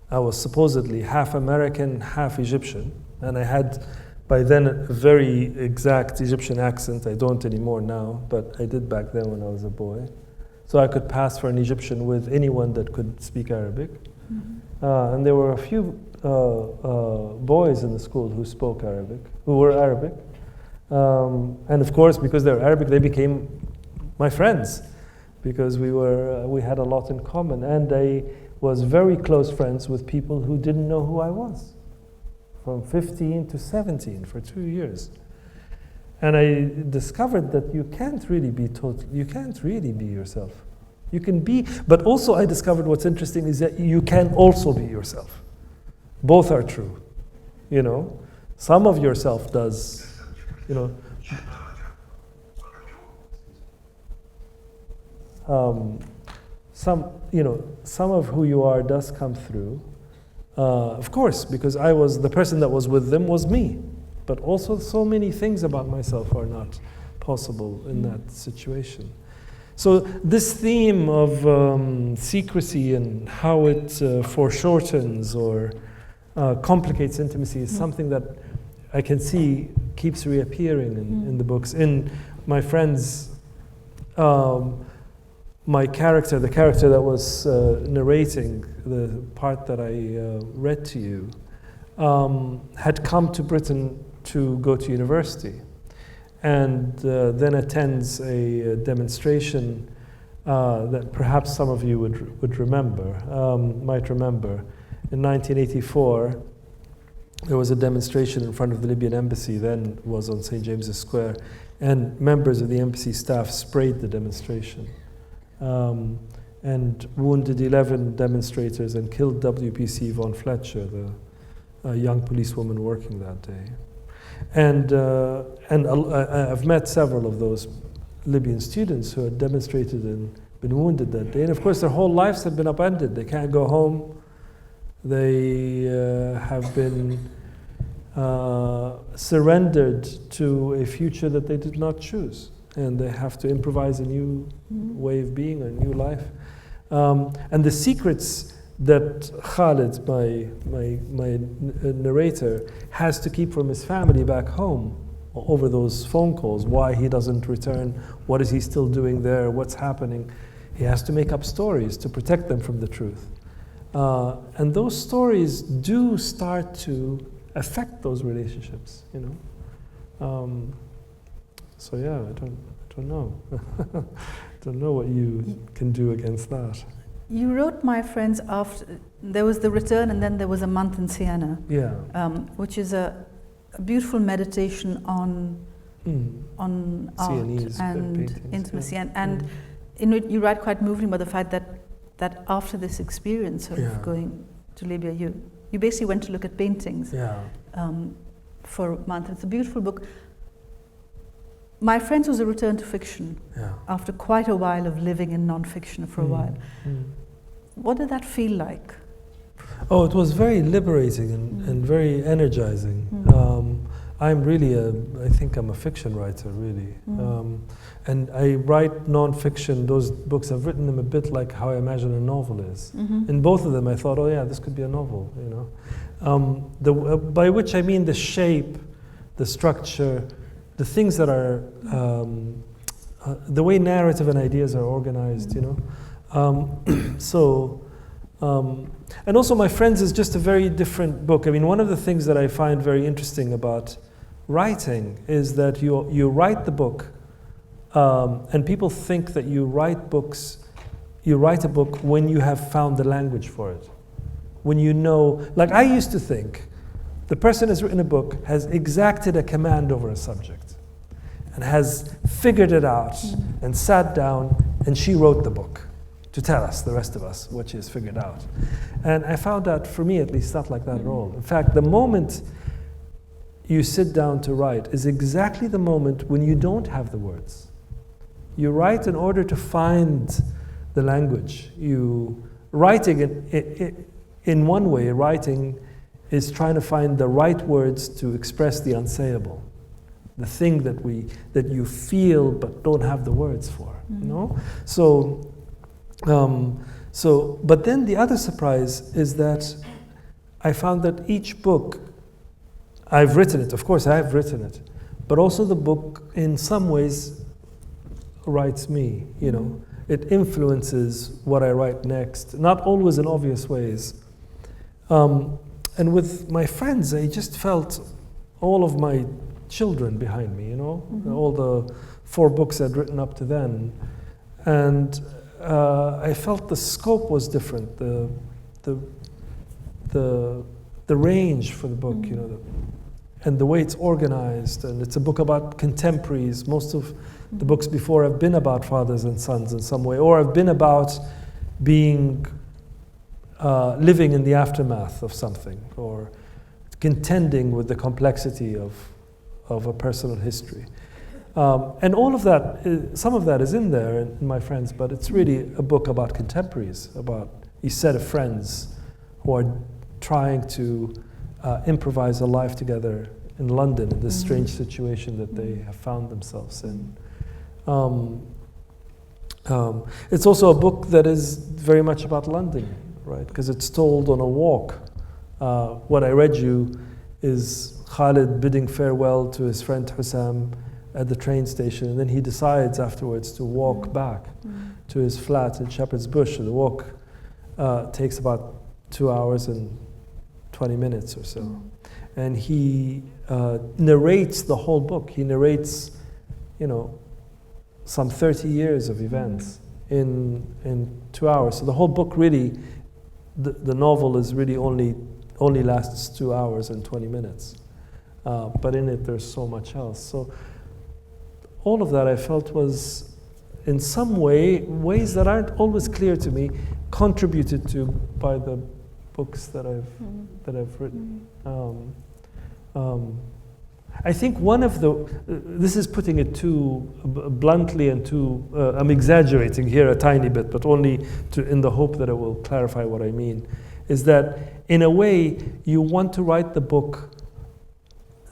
I was supposedly half American, half Egyptian, and I had by then a very exact Egyptian accent. I don't anymore now, but I did back then when I was a boy. So I could pass for an Egyptian with anyone that could speak Arabic. And there were a few boys in the school who spoke Arabic, who were Arabic. And of course, because they're Arabic, they became my friends, because we had a lot in common. And I was very close friends with people who didn't know who I was, from 15 to 17 for 2 years. And I discovered that you can't really be yourself. You can be, but also I discovered what's interesting is that you can also be yourself. Both are true, you know. Some of yourself does, you know. Some of who you are does come through. Of course, because the person that was with them was me. But also so many things about myself are not possible in that situation. So this theme of secrecy and how it foreshortens or complicates intimacy is something that I can see keeps reappearing in the books. In my friends, the character that was narrating the part that I read to you had come to Britain to go to university, and then attends a demonstration that perhaps some of you might remember. In 1984, there was a demonstration in front of the Libyan embassy, then was on St. James's Square, and members of the embassy staff sprayed the demonstration and wounded 11 demonstrators and killed WPC Yvonne Fletcher, the young policewoman working that day. And I've met several of those Libyan students who had demonstrated and been wounded that day. And of course, their whole lives have been upended. They can't go home. They have been surrendered to a future that they did not choose. And they have to improvise a new way of being, a new life. And the secrets that Khalid, my narrator, has to keep from his family back home over those phone calls, why he doesn't return, what is he still doing there, what's happening. He has to make up stories to protect them from the truth. And those stories do start to affect those relationships, you know. So yeah, I don't know. Don't know what you can do against that. You wrote My Friends after, there was the return and then there was a month in Siena, which is a beautiful meditation on art Sienese and paintings, intimacy. And in it you write quite movingly about the fact that after this experience of going to Libya, you basically went to look at paintings for a month. It's a beautiful book. My Friends was a return to fiction after quite a while of living in non-fiction for a while. What did that feel like? Oh, it was very liberating and very energizing. I'm really I think I'm a fiction writer, really. And I write non-fiction. Those books, I've written them a bit like how I imagine a novel is. In both of them, I thought, oh yeah, this could be a novel, you know. By which I mean the shape, the structure, the things that are, the way narrative and ideas are organized, you know. And also My Friends is just a very different book. I mean, one of the things that I find very interesting about writing is that you write the book, and people think that you write a book when you have found the language for it. When you know, like I used to think, the person has written a book, has exacted a command over a subject, and has figured it out, and sat down, and she wrote the book to tell us, the rest of us, what she has figured out. And I found that, for me at least, not like that at all. In fact, the moment you sit down to write is exactly the moment when you don't have the words. You write in order to find the language. Writing, in one way, writing is trying to find the right words to express the unsayable, the thing that you feel but don't have the words for. You know? But then the other surprise is that I found that each book, I've written it, of course I have written it, but also the book in some ways writes me, you know. it influences what I write next, not always in obvious ways. And with my friends, I just felt all of my children behind me, you know, all the 4 books I'd written up to then. And I felt the scope was different, the range for the book, you know, and the way it's organized. And it's a book about contemporaries. Most of the books before have been about fathers and sons in some way, or have been about being living in the aftermath of something, or contending with the complexity of a personal history. And all of that, some of that is in there in my friends, but it's really a book about contemporaries, about a set of friends who are trying to improvise a life together in London in this strange situation that they have found themselves in. It's also a book that is very much about London, right? Because it's told on a walk. What I read you is Khalid bidding farewell to his friend Hisham at the train station, and then he decides afterwards to walk back to his flat in Shepherd's Bush. And the walk takes about 2 hours and 20 minutes or so. And he narrates the whole book. He narrates, you know, some 30 years of events in 2 hours. So the whole book really, the novel is really only lasts 2 hours and 20 minutes. But in it there's so much else. So all of that I felt was in some ways that aren't always clear to me, contributed to by the books that I've written. I think one of this is putting it too bluntly and too, I'm exaggerating here a tiny bit, but only in the hope that it will clarify what I mean, is that in a way you want to write the book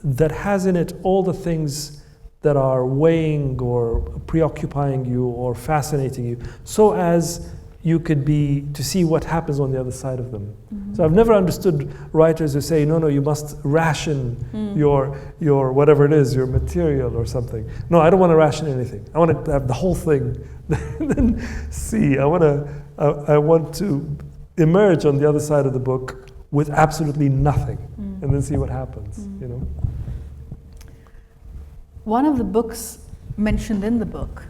that has in it all the things that are weighing or preoccupying you or fascinating you, so as you could to see what happens on the other side of them. So I've never understood writers who say, no, you must ration your whatever it is, your material or something. No, I don't want to ration anything. I want to have the whole thing. Then see, I want to emerge on the other side of the book with absolutely nothing, and then see what happens, you know. One of the books mentioned in the book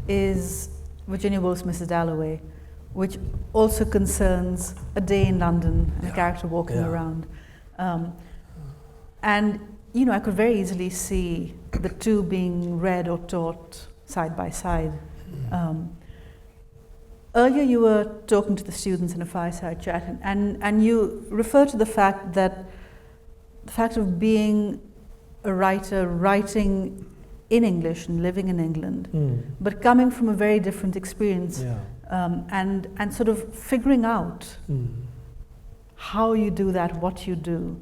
is Virginia Woolf's Mrs. Dalloway, which also concerns a day in London and a character walking around. And, you know, I could very easily see the two being read or taught side by side. Earlier you were talking to the students in a fireside chat, and you referred to the fact of being a writer, writing in English and living in England, but coming from a very different experience. And sort of figuring out how you do that, what you do.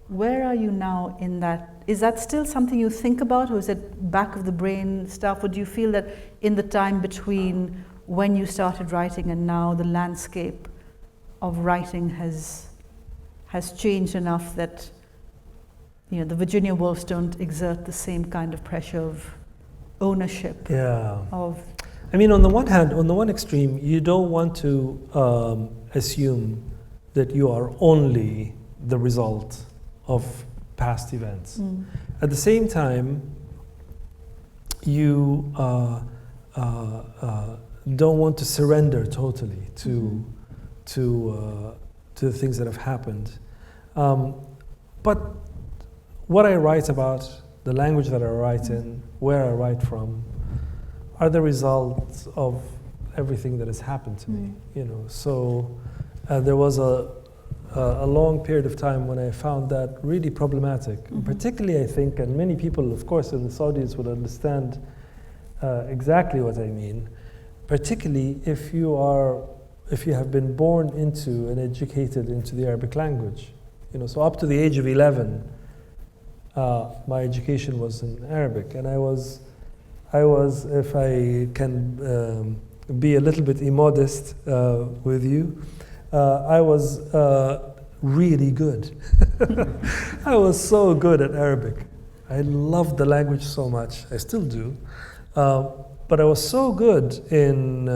Where are you now in that? Is that still something you think about, or is it back of the brain stuff? Or do you feel that in the time between when you started writing and now, the landscape of writing has changed enough that, you know, the Virginia Woolfs don't exert the same kind of pressure of ownership? I mean, on the one hand, on the one extreme, you don't want to assume that you are only the result of past events. At the same time, you don't want to surrender totally to the things that have happened. But what I write about, the language that I write in, where I write from, are the results of everything that has happened to me. You know, so there was a long period of time when I found that really problematic. Particularly, I think, and many people, of course, in this audience would understand exactly what I mean. Particularly if you have been born into and educated into the Arabic language. You know, so up to the age of 11, my education was in Arabic, and I was, if I can be a little bit immodest with you, I was really good. I was so good at Arabic. I loved the language so much. I still do. But I was so good in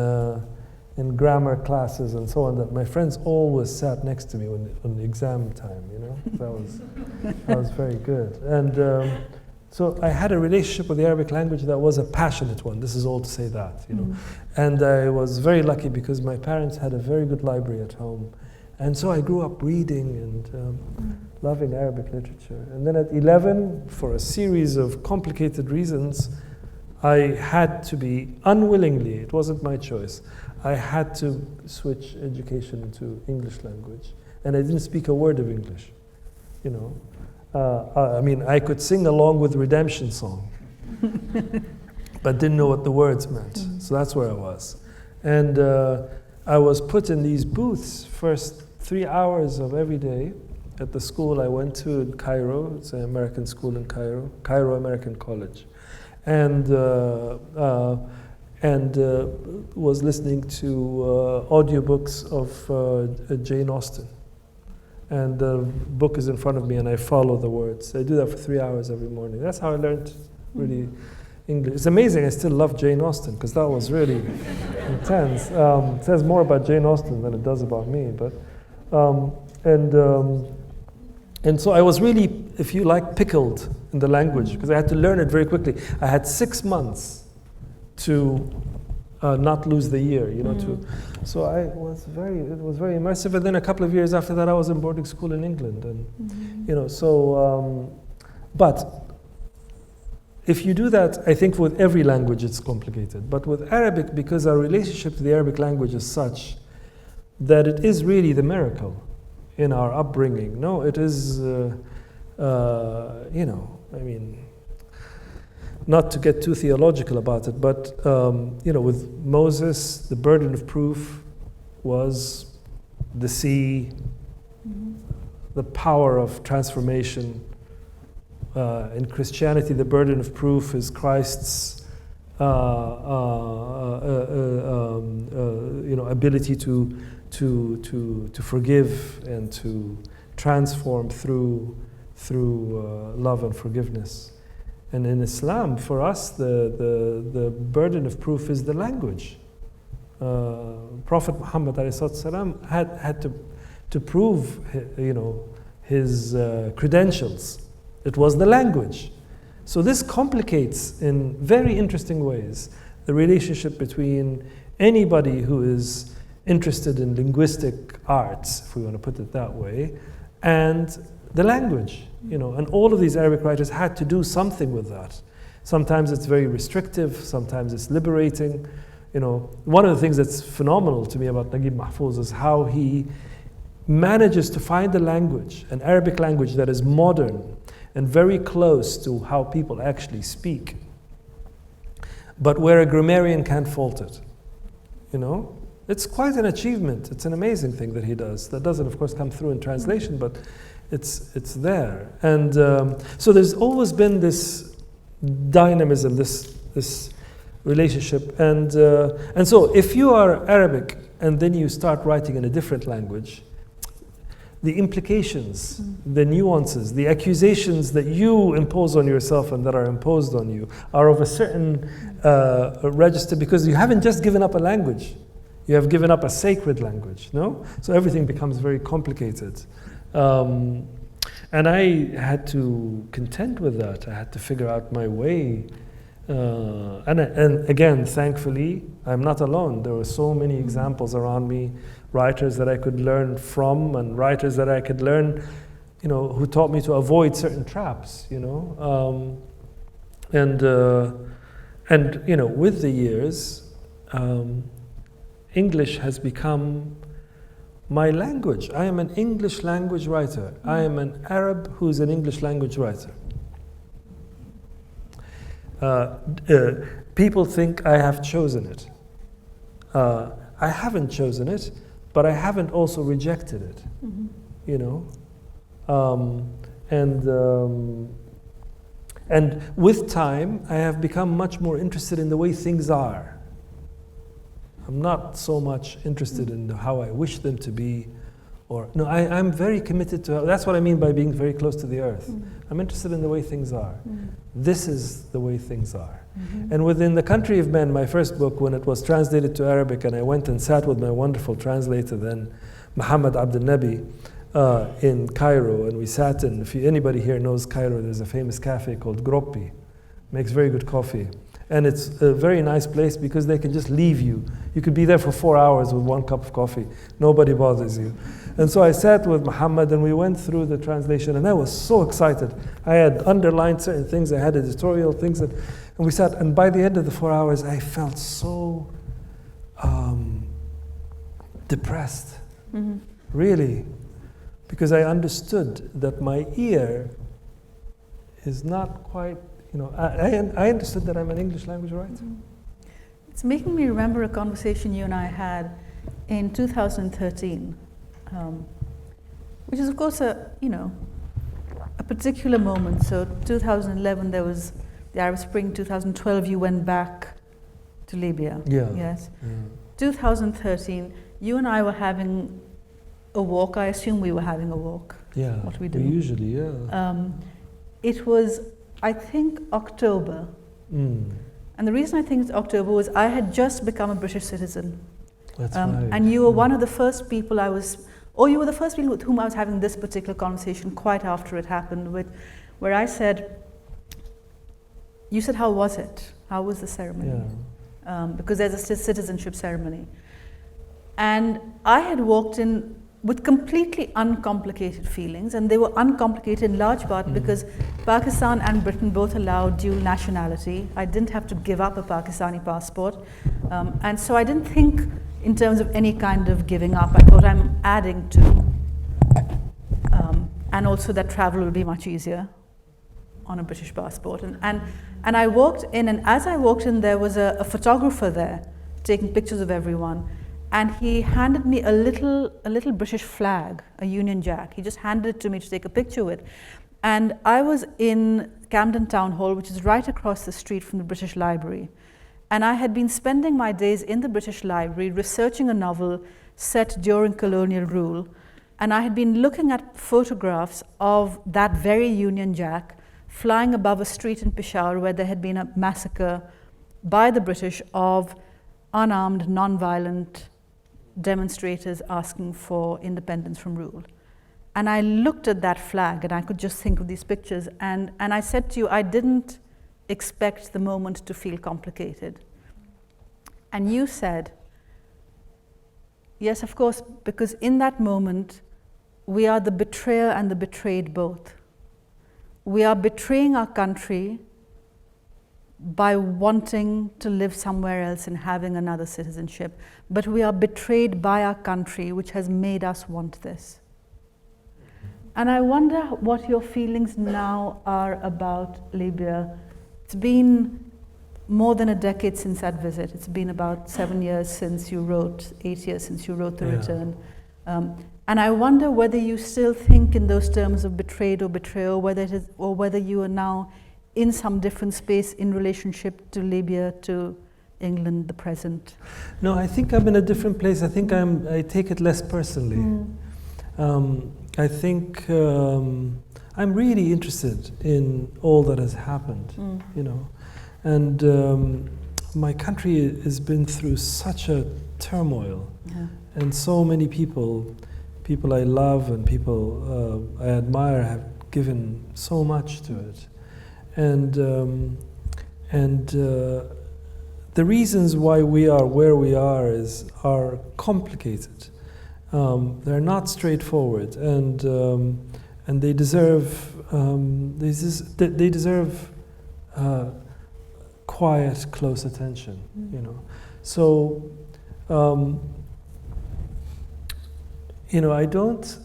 grammar classes and so on that my friends always sat next to me on the exam time, you know. That was very good. And so I had a relationship with the Arabic language that was a passionate one. This is all to say that, you know. And I was very lucky because my parents had a very good library at home. And so I grew up reading and loving Arabic literature. And then at 11, for a series of complicated reasons, I had to be, unwillingly, it wasn't my choice, I had to switch education to English language. And I didn't speak a word of English, you know. I mean, I could sing along with Redemption Song, but didn't know what the words meant. So that's where I was. And I was put in these booths first 3 hours of every day at the school I went to in Cairo. It's an American school in Cairo, Cairo American College. And was listening to audiobooks of Jane Austen. And the book is in front of me and I follow the words. I do that for 3 hours every morning. That's how I learned really English. It's amazing I still love Jane Austen because that was really intense. It says more about Jane Austen than it does about me. But and so I was really, if you like, pickled in the language because I had to learn it very quickly. I had 6 months to not lose the year, you know. So it was very immersive. And then a couple of years after that, I was in boarding school in England, and you know. So, but if you do that, I think with every language it's complicated. But with Arabic, because our relationship to the Arabic language is such that it is really the miracle in our upbringing. No, it is, you know, I mean, not to get too theological about it, but, you know, with Moses, the burden of proof was the sea, the power of transformation. In Christianity, the burden of proof is Christ's, you know, ability to forgive and to transform through love and forgiveness. And in Islam, for us, the burden of proof is the language. Prophet Muhammad ﷺ had to prove, you know, his credentials. It was the language. So this complicates in very interesting ways the relationship between anybody who is interested in linguistic arts, if we want to put it that way, and the language, you know. And all of these Arabic writers had to do something with that. Sometimes it's very restrictive, sometimes it's liberating. You know, one of the things that's phenomenal to me about Naguib Mahfouz is how he manages to find a language, an Arabic language that is modern and very close to how people actually speak, but where a grammarian can't fault it, you know? It's quite an achievement. It's an amazing thing that he does. That doesn't, of course, come through in translation, but it's there. And so there's always been this dynamism, this relationship. And so if you are Arabic and then you start writing in a different language, the implications, the nuances, the accusations that you impose on yourself and that are imposed on you are of a certain register, because you haven't just given up a language. You have given up a sacred language, no? So everything becomes very complicated. And I had to contend with that. I had to figure out my way. And again, thankfully, I'm not alone. There were so many examples around me, writers that I could learn from, and writers that I could learn, you know, who taught me to avoid certain traps, you know. And you know, with the years, English has become my language. I am an English language writer. I am an Arab who's an English language writer. People think I have chosen it. I haven't chosen it, but I haven't also rejected it, you know. And with time, I have become much more interested in the way things are. I'm not so much interested in how I wish them to be Or no, I'm very committed to. That's what I mean by being very close to the earth. I'm interested in the way things are. This is the way things are. And within The Country of Men, my first book, when it was translated to Arabic, and I went and sat with my wonderful translator then, Muhammad Abdel Nabi, in Cairo, and we sat in. If anybody here knows Cairo, there's a famous cafe called Groppi. Makes very good coffee. And it's a very nice place because they can just leave you. You could be there for 4 hours with 1 cup of coffee. Nobody bothers you. And so I sat with Muhammad and we went through the translation, and I was so excited. I had underlined certain things, I had editorial things, and we sat, and by the end of the 4 hours, I felt so depressed, really, because I understood that my ear is not quite, I understood that I'm an English language writer. It's making me remember a conversation you and I had in 2013, which is of course a particular moment. So 2011 there was the Arab Spring. 2012 you went back to Libya. Yeah. Yes. Yeah. 2013 you and I were having a walk. I assume we were having a walk. Yeah. What we do. We usually, yeah. It was, I think, October. And the reason I think it's October was I had just become a British citizen. That's right. And you were one of the first people you were the first people with whom I was having this particular conversation quite after it happened, where I said, you said, how was it? How was the ceremony? Yeah. Because there's a citizenship ceremony. And I had walked in with completely uncomplicated feelings, and they were uncomplicated in large part because Pakistan and Britain both allowed dual nationality. I didn't have to give up a Pakistani passport, and so I didn't think in terms of any kind of giving up. I thought I'm adding to, and also that travel will be much easier on a British passport. And I walked in, and as I walked in, there was a photographer there taking pictures of everyone. And he handed me a little British flag, a Union Jack. He just handed it to me to take a picture with. And I was in Camden Town Hall, which is right across the street from the British Library. And I had been spending my days in the British Library researching a novel set during colonial rule. And I had been looking at photographs of that very Union Jack flying above a street in Peshawar where there had been a massacre by the British of unarmed, non-violent demonstrators asking for independence from rule. And I looked at that flag and I could just think of these pictures, and I said to you, I didn't expect the moment to feel complicated. And you said, yes, of course, because in that moment, we are the betrayer and the betrayed both. We are betraying our country by wanting to live somewhere else and having another citizenship. But we are betrayed by our country, which has made us want this. And I wonder what your feelings now are about Libya. It's been more than a decade since that visit. It's been about 7 years since you wrote, 8 years since you wrote The Return. And I wonder whether you still think in those terms of betrayed or betrayal, or whether you are now in some different space in relationship to Libya, to England, the present. No, I think I'm in a different place. I think I take it less personally. I think I'm really interested in all that has happened, and my country has been through such a turmoil, and so many people I love and people I admire have given so much to it. And the reasons why we are where we are are complicated. They're not straightforward, and they deserve quiet, close attention. So I don't.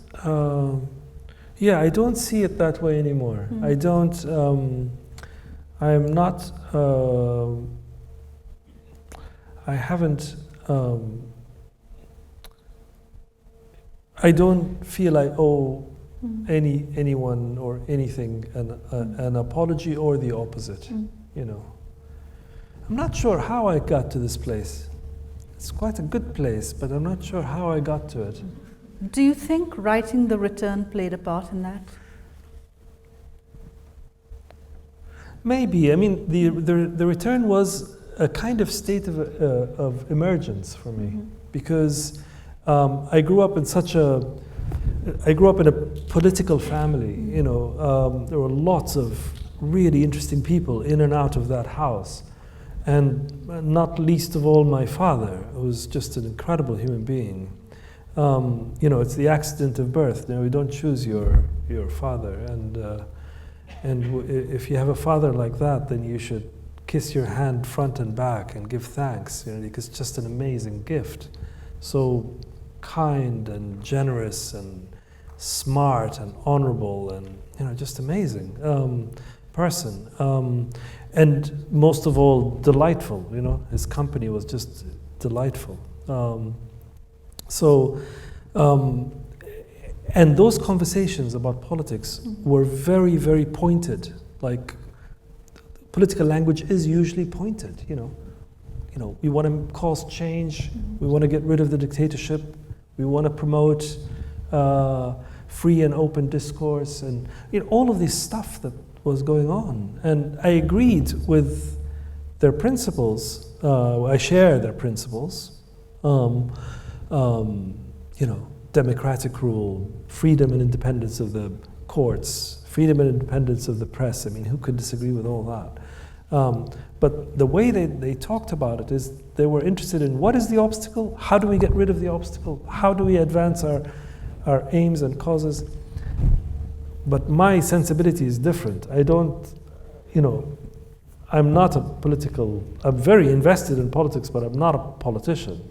I don't see it that way anymore. I don't. I'm not. I haven't. I don't feel I owe anyone or anything an apology or the opposite. I'm not sure how I got to this place. It's quite a good place, but I'm not sure how I got to it. Do you think writing The Return played a part in that? Maybe. I mean, the Return was a kind of state of emergence for me, because I grew up in a political family. You know, there were lots of really interesting people in and out of that house, and not least of all my father, who was just an incredible human being. You know, it's the accident of birth. You know, you don't choose your father, and if you have a father like that, then you should kiss your hand front and back and give thanks. You know, because it's just an amazing gift. So kind and generous and smart and honorable and, you know, just amazing person. And most of all, delightful. You know, his company was just delightful. And those conversations about politics were very, very pointed. Like, political language is usually pointed. You know, we want to cause change. We want to get rid of the dictatorship. We want to promote free and open discourse, and, you know, all of this stuff that was going on. And I agreed with their principles. I share their principles. You know, democratic rule, freedom and independence of the courts, freedom and independence of the press. I mean, who could disagree with all that? But the way they talked about it is they were interested in what is the obstacle, how do we get rid of the obstacle, how do we advance our aims and causes. But my sensibility is different. I don't, you know, I'm very invested in politics, but I'm not a politician.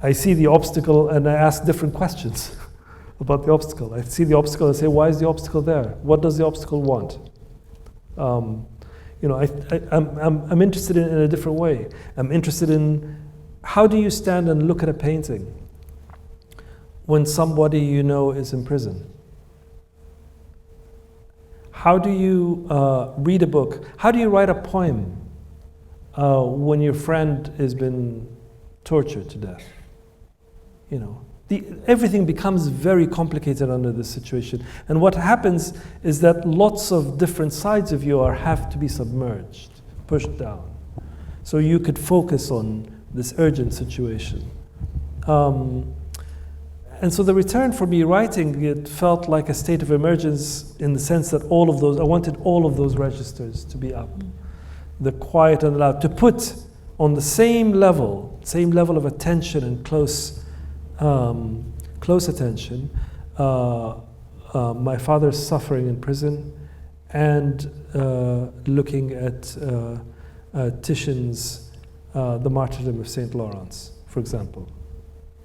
I see the obstacle and I ask different questions about the obstacle. I see the obstacle and say, why is the obstacle there? What does the obstacle want? You know, I'm interested in a different way. I'm interested in, how do you stand and look at a painting when somebody you know is in prison? How do you read a book? How do you write a poem when your friend has been tortured to death? You know, everything becomes very complicated under this situation. And what happens is that lots of different sides of you have to be submerged, pushed down, so you could focus on this urgent situation. And so the return for me writing, it felt like a state of emergence in the sense that I wanted all of those registers to be up. The quiet and the loud, to put on the same level of attention and close attention, my father's suffering in prison, and looking at Titian's The Martyrdom of St. Lawrence, for example.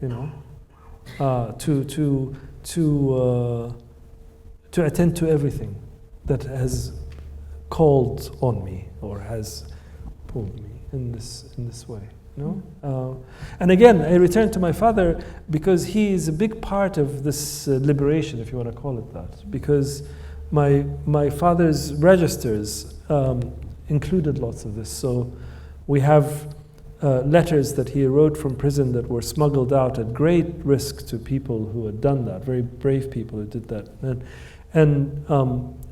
You know, to attend to everything that has called on me or has pulled me in this way. You know? And again, I return to my father because he is a big part of this liberation, if you want to call it that, because my father's registers included lots of this. So we have letters that he wrote from prison that were smuggled out at great risk to people who had done that, very brave people who did that. And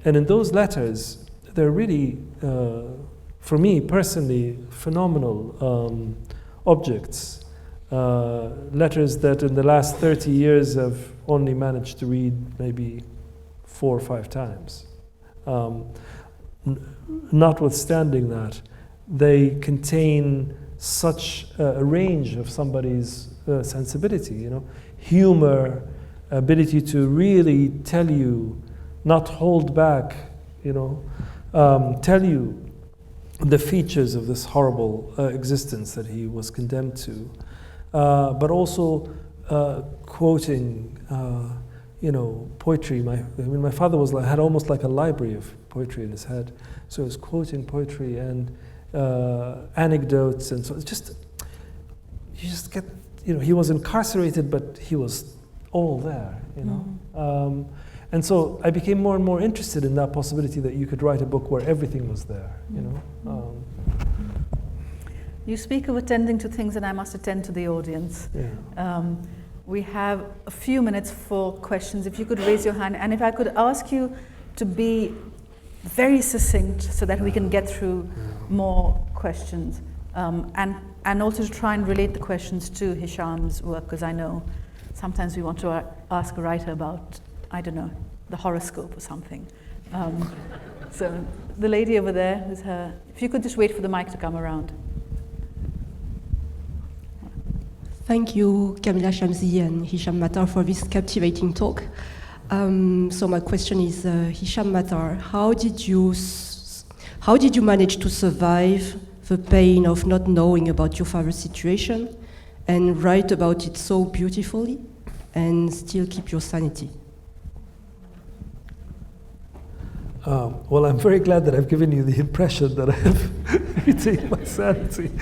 in those letters, they're really, for me personally, phenomenal objects. Letters that in the last 30 years I've only managed to read maybe 4 or 5 times. Notwithstanding that, they contain such a range of somebody's sensibility, you know, humor, ability to really tell you, not hold back, you know, tell you the features of this horrible existence that he was condemned to, but also quoting, you know, poetry. My father had almost like a library of poetry in his head, so he was quoting poetry and anecdotes, and so it's just, you just get, you know, he was incarcerated, but he was all there, you know. And so I became more and more interested in that possibility that you could write a book where everything was there, you know. You speak of attending to things, and I must attend to the audience. Yeah. We have a few minutes for questions. If you could raise your hand, and if I could ask you to be very succinct so that we can get through more questions, and also to try and relate the questions to Hisham's work, because I know sometimes we want to ask a writer about, I don't know, the horoscope or something. So the lady over there, who's her, if you could just wait for the mic to come around. Thank you, Kamila Shamsie and Hisham Matar, for this captivating talk. So my question is, Hisham Matar, how did you manage to survive the pain of not knowing about your father's situation and write about it so beautifully and still keep your sanity? Well, I'm very glad that I've given you the impression that I have retained my sanity.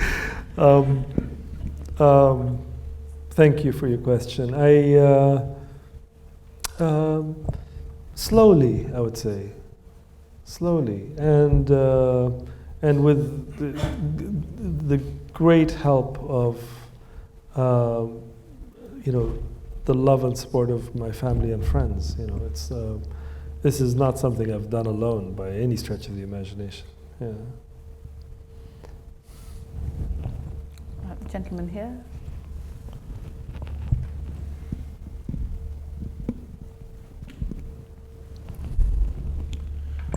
Thank you for your question. Slowly, I would say, slowly, and with the great help of the love and support of my family and friends. This is not something I've done alone by any stretch of the imagination. Yeah. Gentleman here.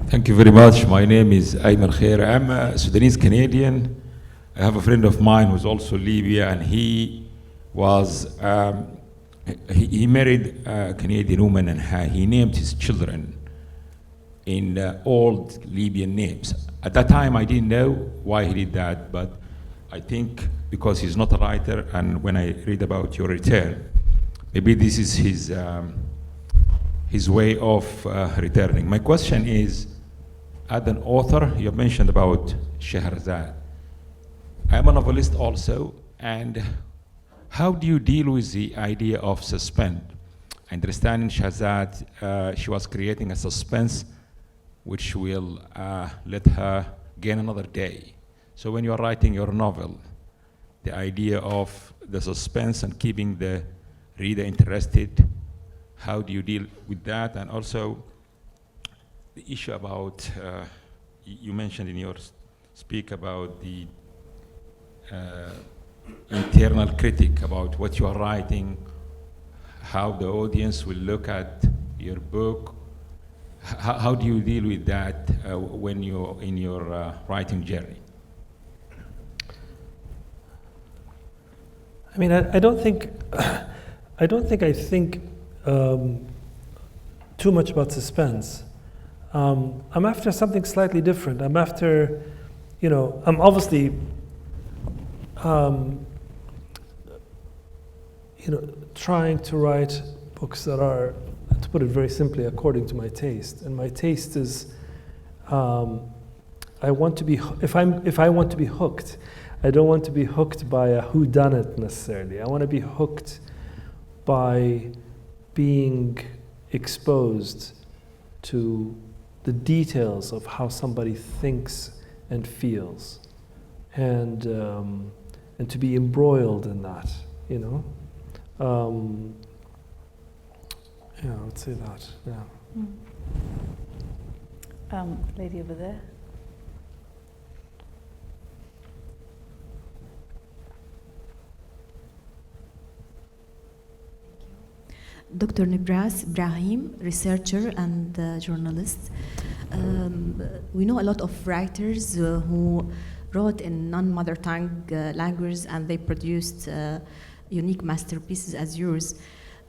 Thank you very much. My name is Ayman Khair. I'm a Sudanese Canadian. I have a friend of mine who's also Libya, and he was he married a Canadian woman, and he named his children in old Libyan names. At that time, I didn't know why he did that, but I think because he's not a writer, and when I read about your return, maybe this is his way of returning. My question is, as an author, you mentioned about Shahrazad. I'm a novelist also, and how do you deal with the idea of suspense? Understanding Shahrazad, she was creating a suspense which will let her gain another day. So when you're writing your novel, the idea of the suspense and keeping the reader interested, how do you deal with that? And also the issue about, you mentioned in your speak about the internal critic about what you are writing, how the audience will look at your book. How do you deal with that when you're in your writing journey? I mean, I don't think I think too much about suspense. I'm after something slightly different. I'm after, I'm obviously, trying to write books that are, to put it very simply, according to my taste. And my taste is, I want to be, if I want to be hooked, I don't want to be hooked by a whodunit necessarily. I want to be hooked by being exposed to the details of how somebody thinks and feels, and to be embroiled in that, Yeah, I would say that. Yeah. Lady over there. Dr. Nibras Ibrahim, researcher and journalist. We know a lot of writers who wrote in non-mother tongue language, and they produced unique masterpieces as yours.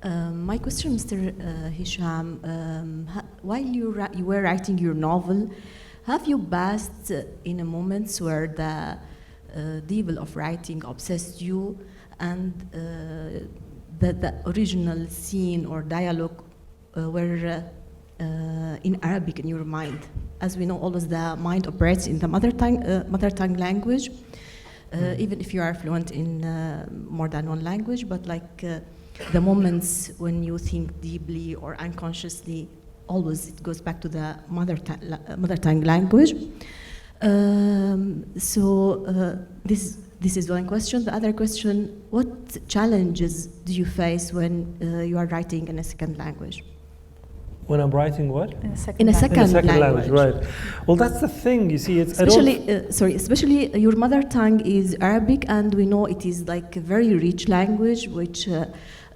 My question, Mr. Hisham, while you were writing your novel, have you passed in moments where the devil of writing obsessed you, and the original scene or dialogue were in Arabic in your mind? As we know, always the mind operates in the mother tongue language, even if you are fluent in more than one language, but the moments when you think deeply or unconsciously, always it goes back to the mother tongue language. This This is one question. The other question, what challenges do you face when you are writing in a second language? When I'm writing what? In a second In a language. In a second second language. language, right. Well, that's the thing, you see, it's... I don't- Especially your mother tongue is Arabic, and we know it is like a very rich language, which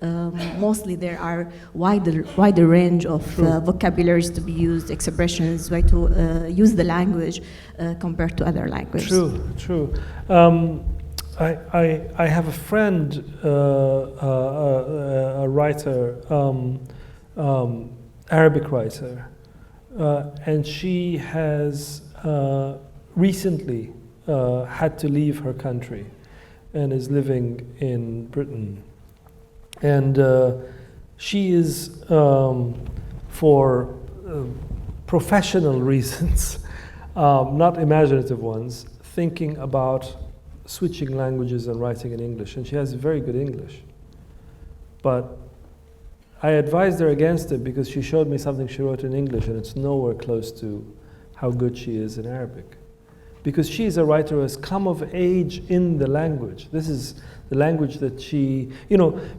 mostly there are wider range of vocabularies to be used, expressions, way to use the language compared to other languages. True. I have a friend, a writer, Arabic writer, and she has recently had to leave her country and is living in Britain. And she is, for professional reasons, not imaginative ones, thinking about switching languages and writing in English. And she has very good English. But I advised her against it because she showed me something she wrote in English, and it's nowhere close to how good she is in Arabic. Because she is a writer who has come of age in the language. This is the language that she,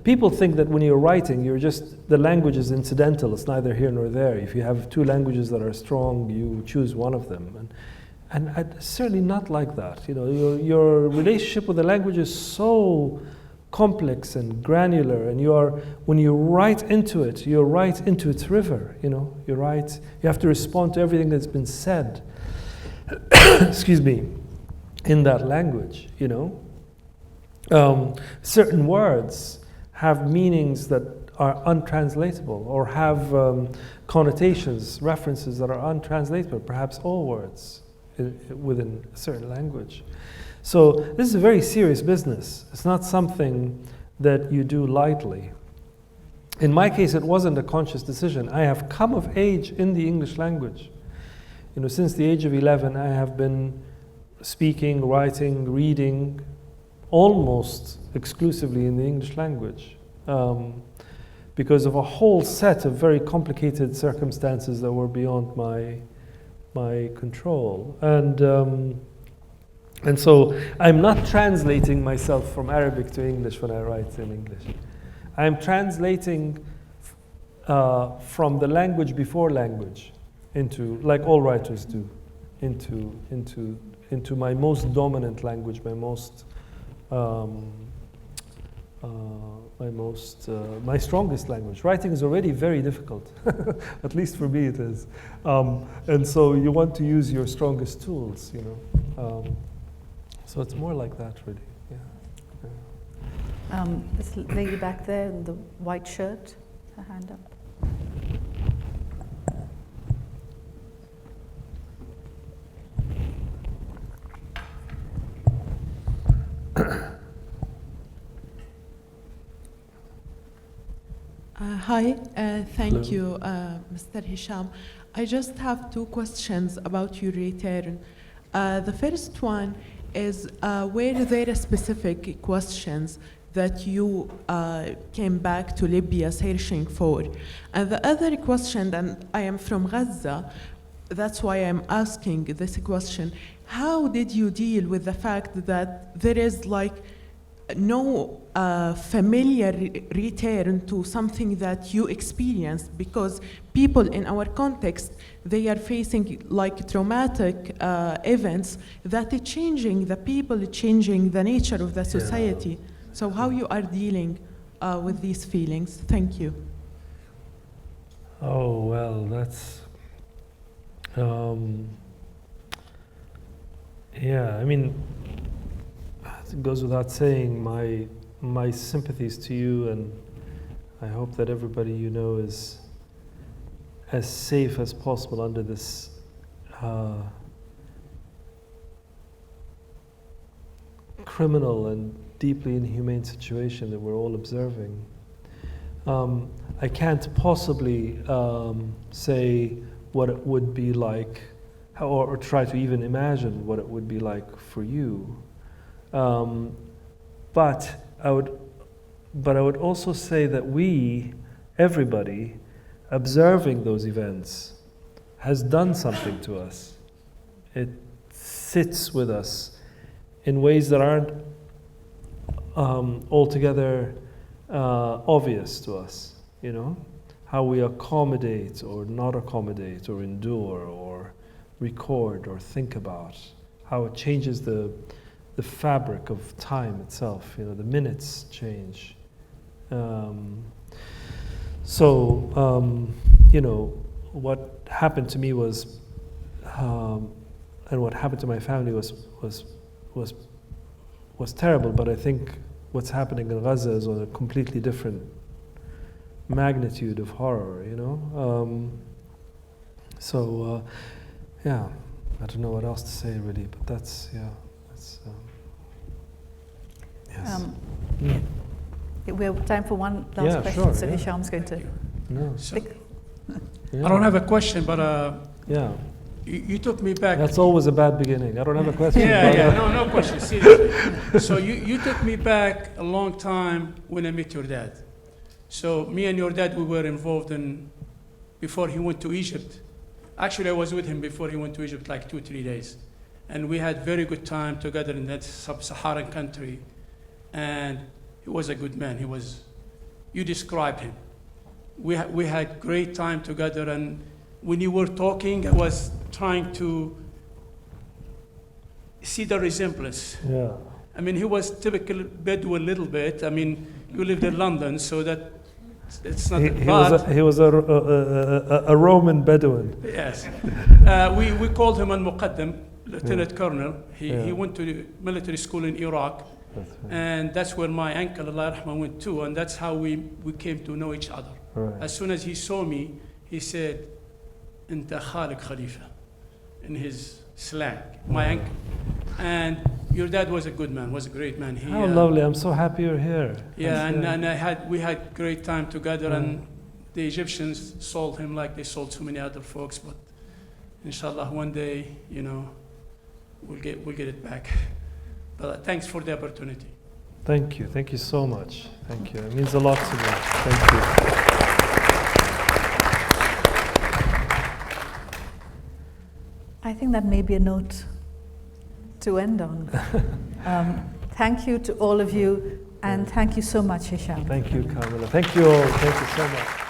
people think that when you're writing, the language is incidental, it's neither here nor there. If you have two languages that are strong, you choose one of them. And it's certainly not like that. Your relationship with the language is so complex and granular, and when you write into it, you're right into its river. You have to respond to everything that's been said. Excuse me, in that language, certain words have meanings that are untranslatable, or have connotations, references that are untranslatable, perhaps all words within a certain language. So this is a very serious business. It's not something that you do lightly. In my case, it wasn't a conscious decision. I have come of age in the English language. Since the age of 11, I have been speaking, writing, reading almost exclusively in the English language, because of a whole set of very complicated circumstances that were beyond my control. And so I'm not translating myself from Arabic to English when I write in English. I'm translating from the language before language into, like all writers do, into my most dominant language, my strongest language. Writing is already very difficult, at least for me it is. And so you want to use your strongest tools, so it's more like that, really. Yeah. This lady back there in the white shirt, her hand up. Hi, thank Hello. you, Mr. Hisham. I just have two questions about your return. The first one is, were there specific questions that you came back to Libya searching for? And the other question, and I am from Gaza, that's why I'm asking this question, how did you deal with the fact that there is no familiar return to something that you experienced, because people in our context, they are facing traumatic events that are changing the people, changing the nature of the society. So how you are dealing with these feelings? Thank you. Oh, well, that's... it goes without saying, my sympathies to you, and I hope that everybody you know is as safe as possible under this criminal and deeply inhumane situation that we're all observing. I can't possibly say what it would be like, or try to even imagine what it would be like for you. But I would also say that everybody, observing those events, has done something to us. It sits with us in ways that aren't altogether obvious to us, you know? How we accommodate or not accommodate or endure or record or think about, how it changes the fabric of time itself, you know, the minutes change. You know, what happened to me was, and what happened to my family was terrible, but I think what's happening in Gaza is on a completely different magnitude of horror, you know? Yeah, I don't know what else to say really, but that's, yes. We have time for one last question, sure, so yeah. Hisham's going to... No. I don't have a question, but Yeah. you took me back. That's always a bad beginning. I don't have a question. No question, seriously. So you took me back a long time when I met your dad. So me and your dad, we were involved before he went to Egypt. Actually, I was with him before he went to Egypt, like 2-3 days. And we had very good time together in that sub-Saharan country. And he was a good man. You described him. We had great time together, and when you were talking, I was trying to see the resemblance. Yeah. I mean, he was typical Bedouin a little bit. I mean, you lived in London, so that it's not He was a Roman Bedouin. Yes. We called him al-Muqaddam, Lieutenant Colonel. He went to the military school in Iraq. That's right. And that's where my uncle, Allah Rahman, went to, and that's how we came to know each other. Right. As soon as he saw me, he said, Inta Khalik Khalifa, in his slang, my uncle. And your dad was a good man, was a great man. How lovely, I'm so happy you're here. Yeah, and we had great time together, and the Egyptians sold him like they sold so many other folks, but inshallah one day, you know, we'll get it back. But thanks for the opportunity. Thank you so much. Thank you, it means a lot to me. Thank you. I think that may be a note to end on. Thank you to all of you, and thank you so much, Hisham. Thank you, Kamila. Thank you all. Thank you so much.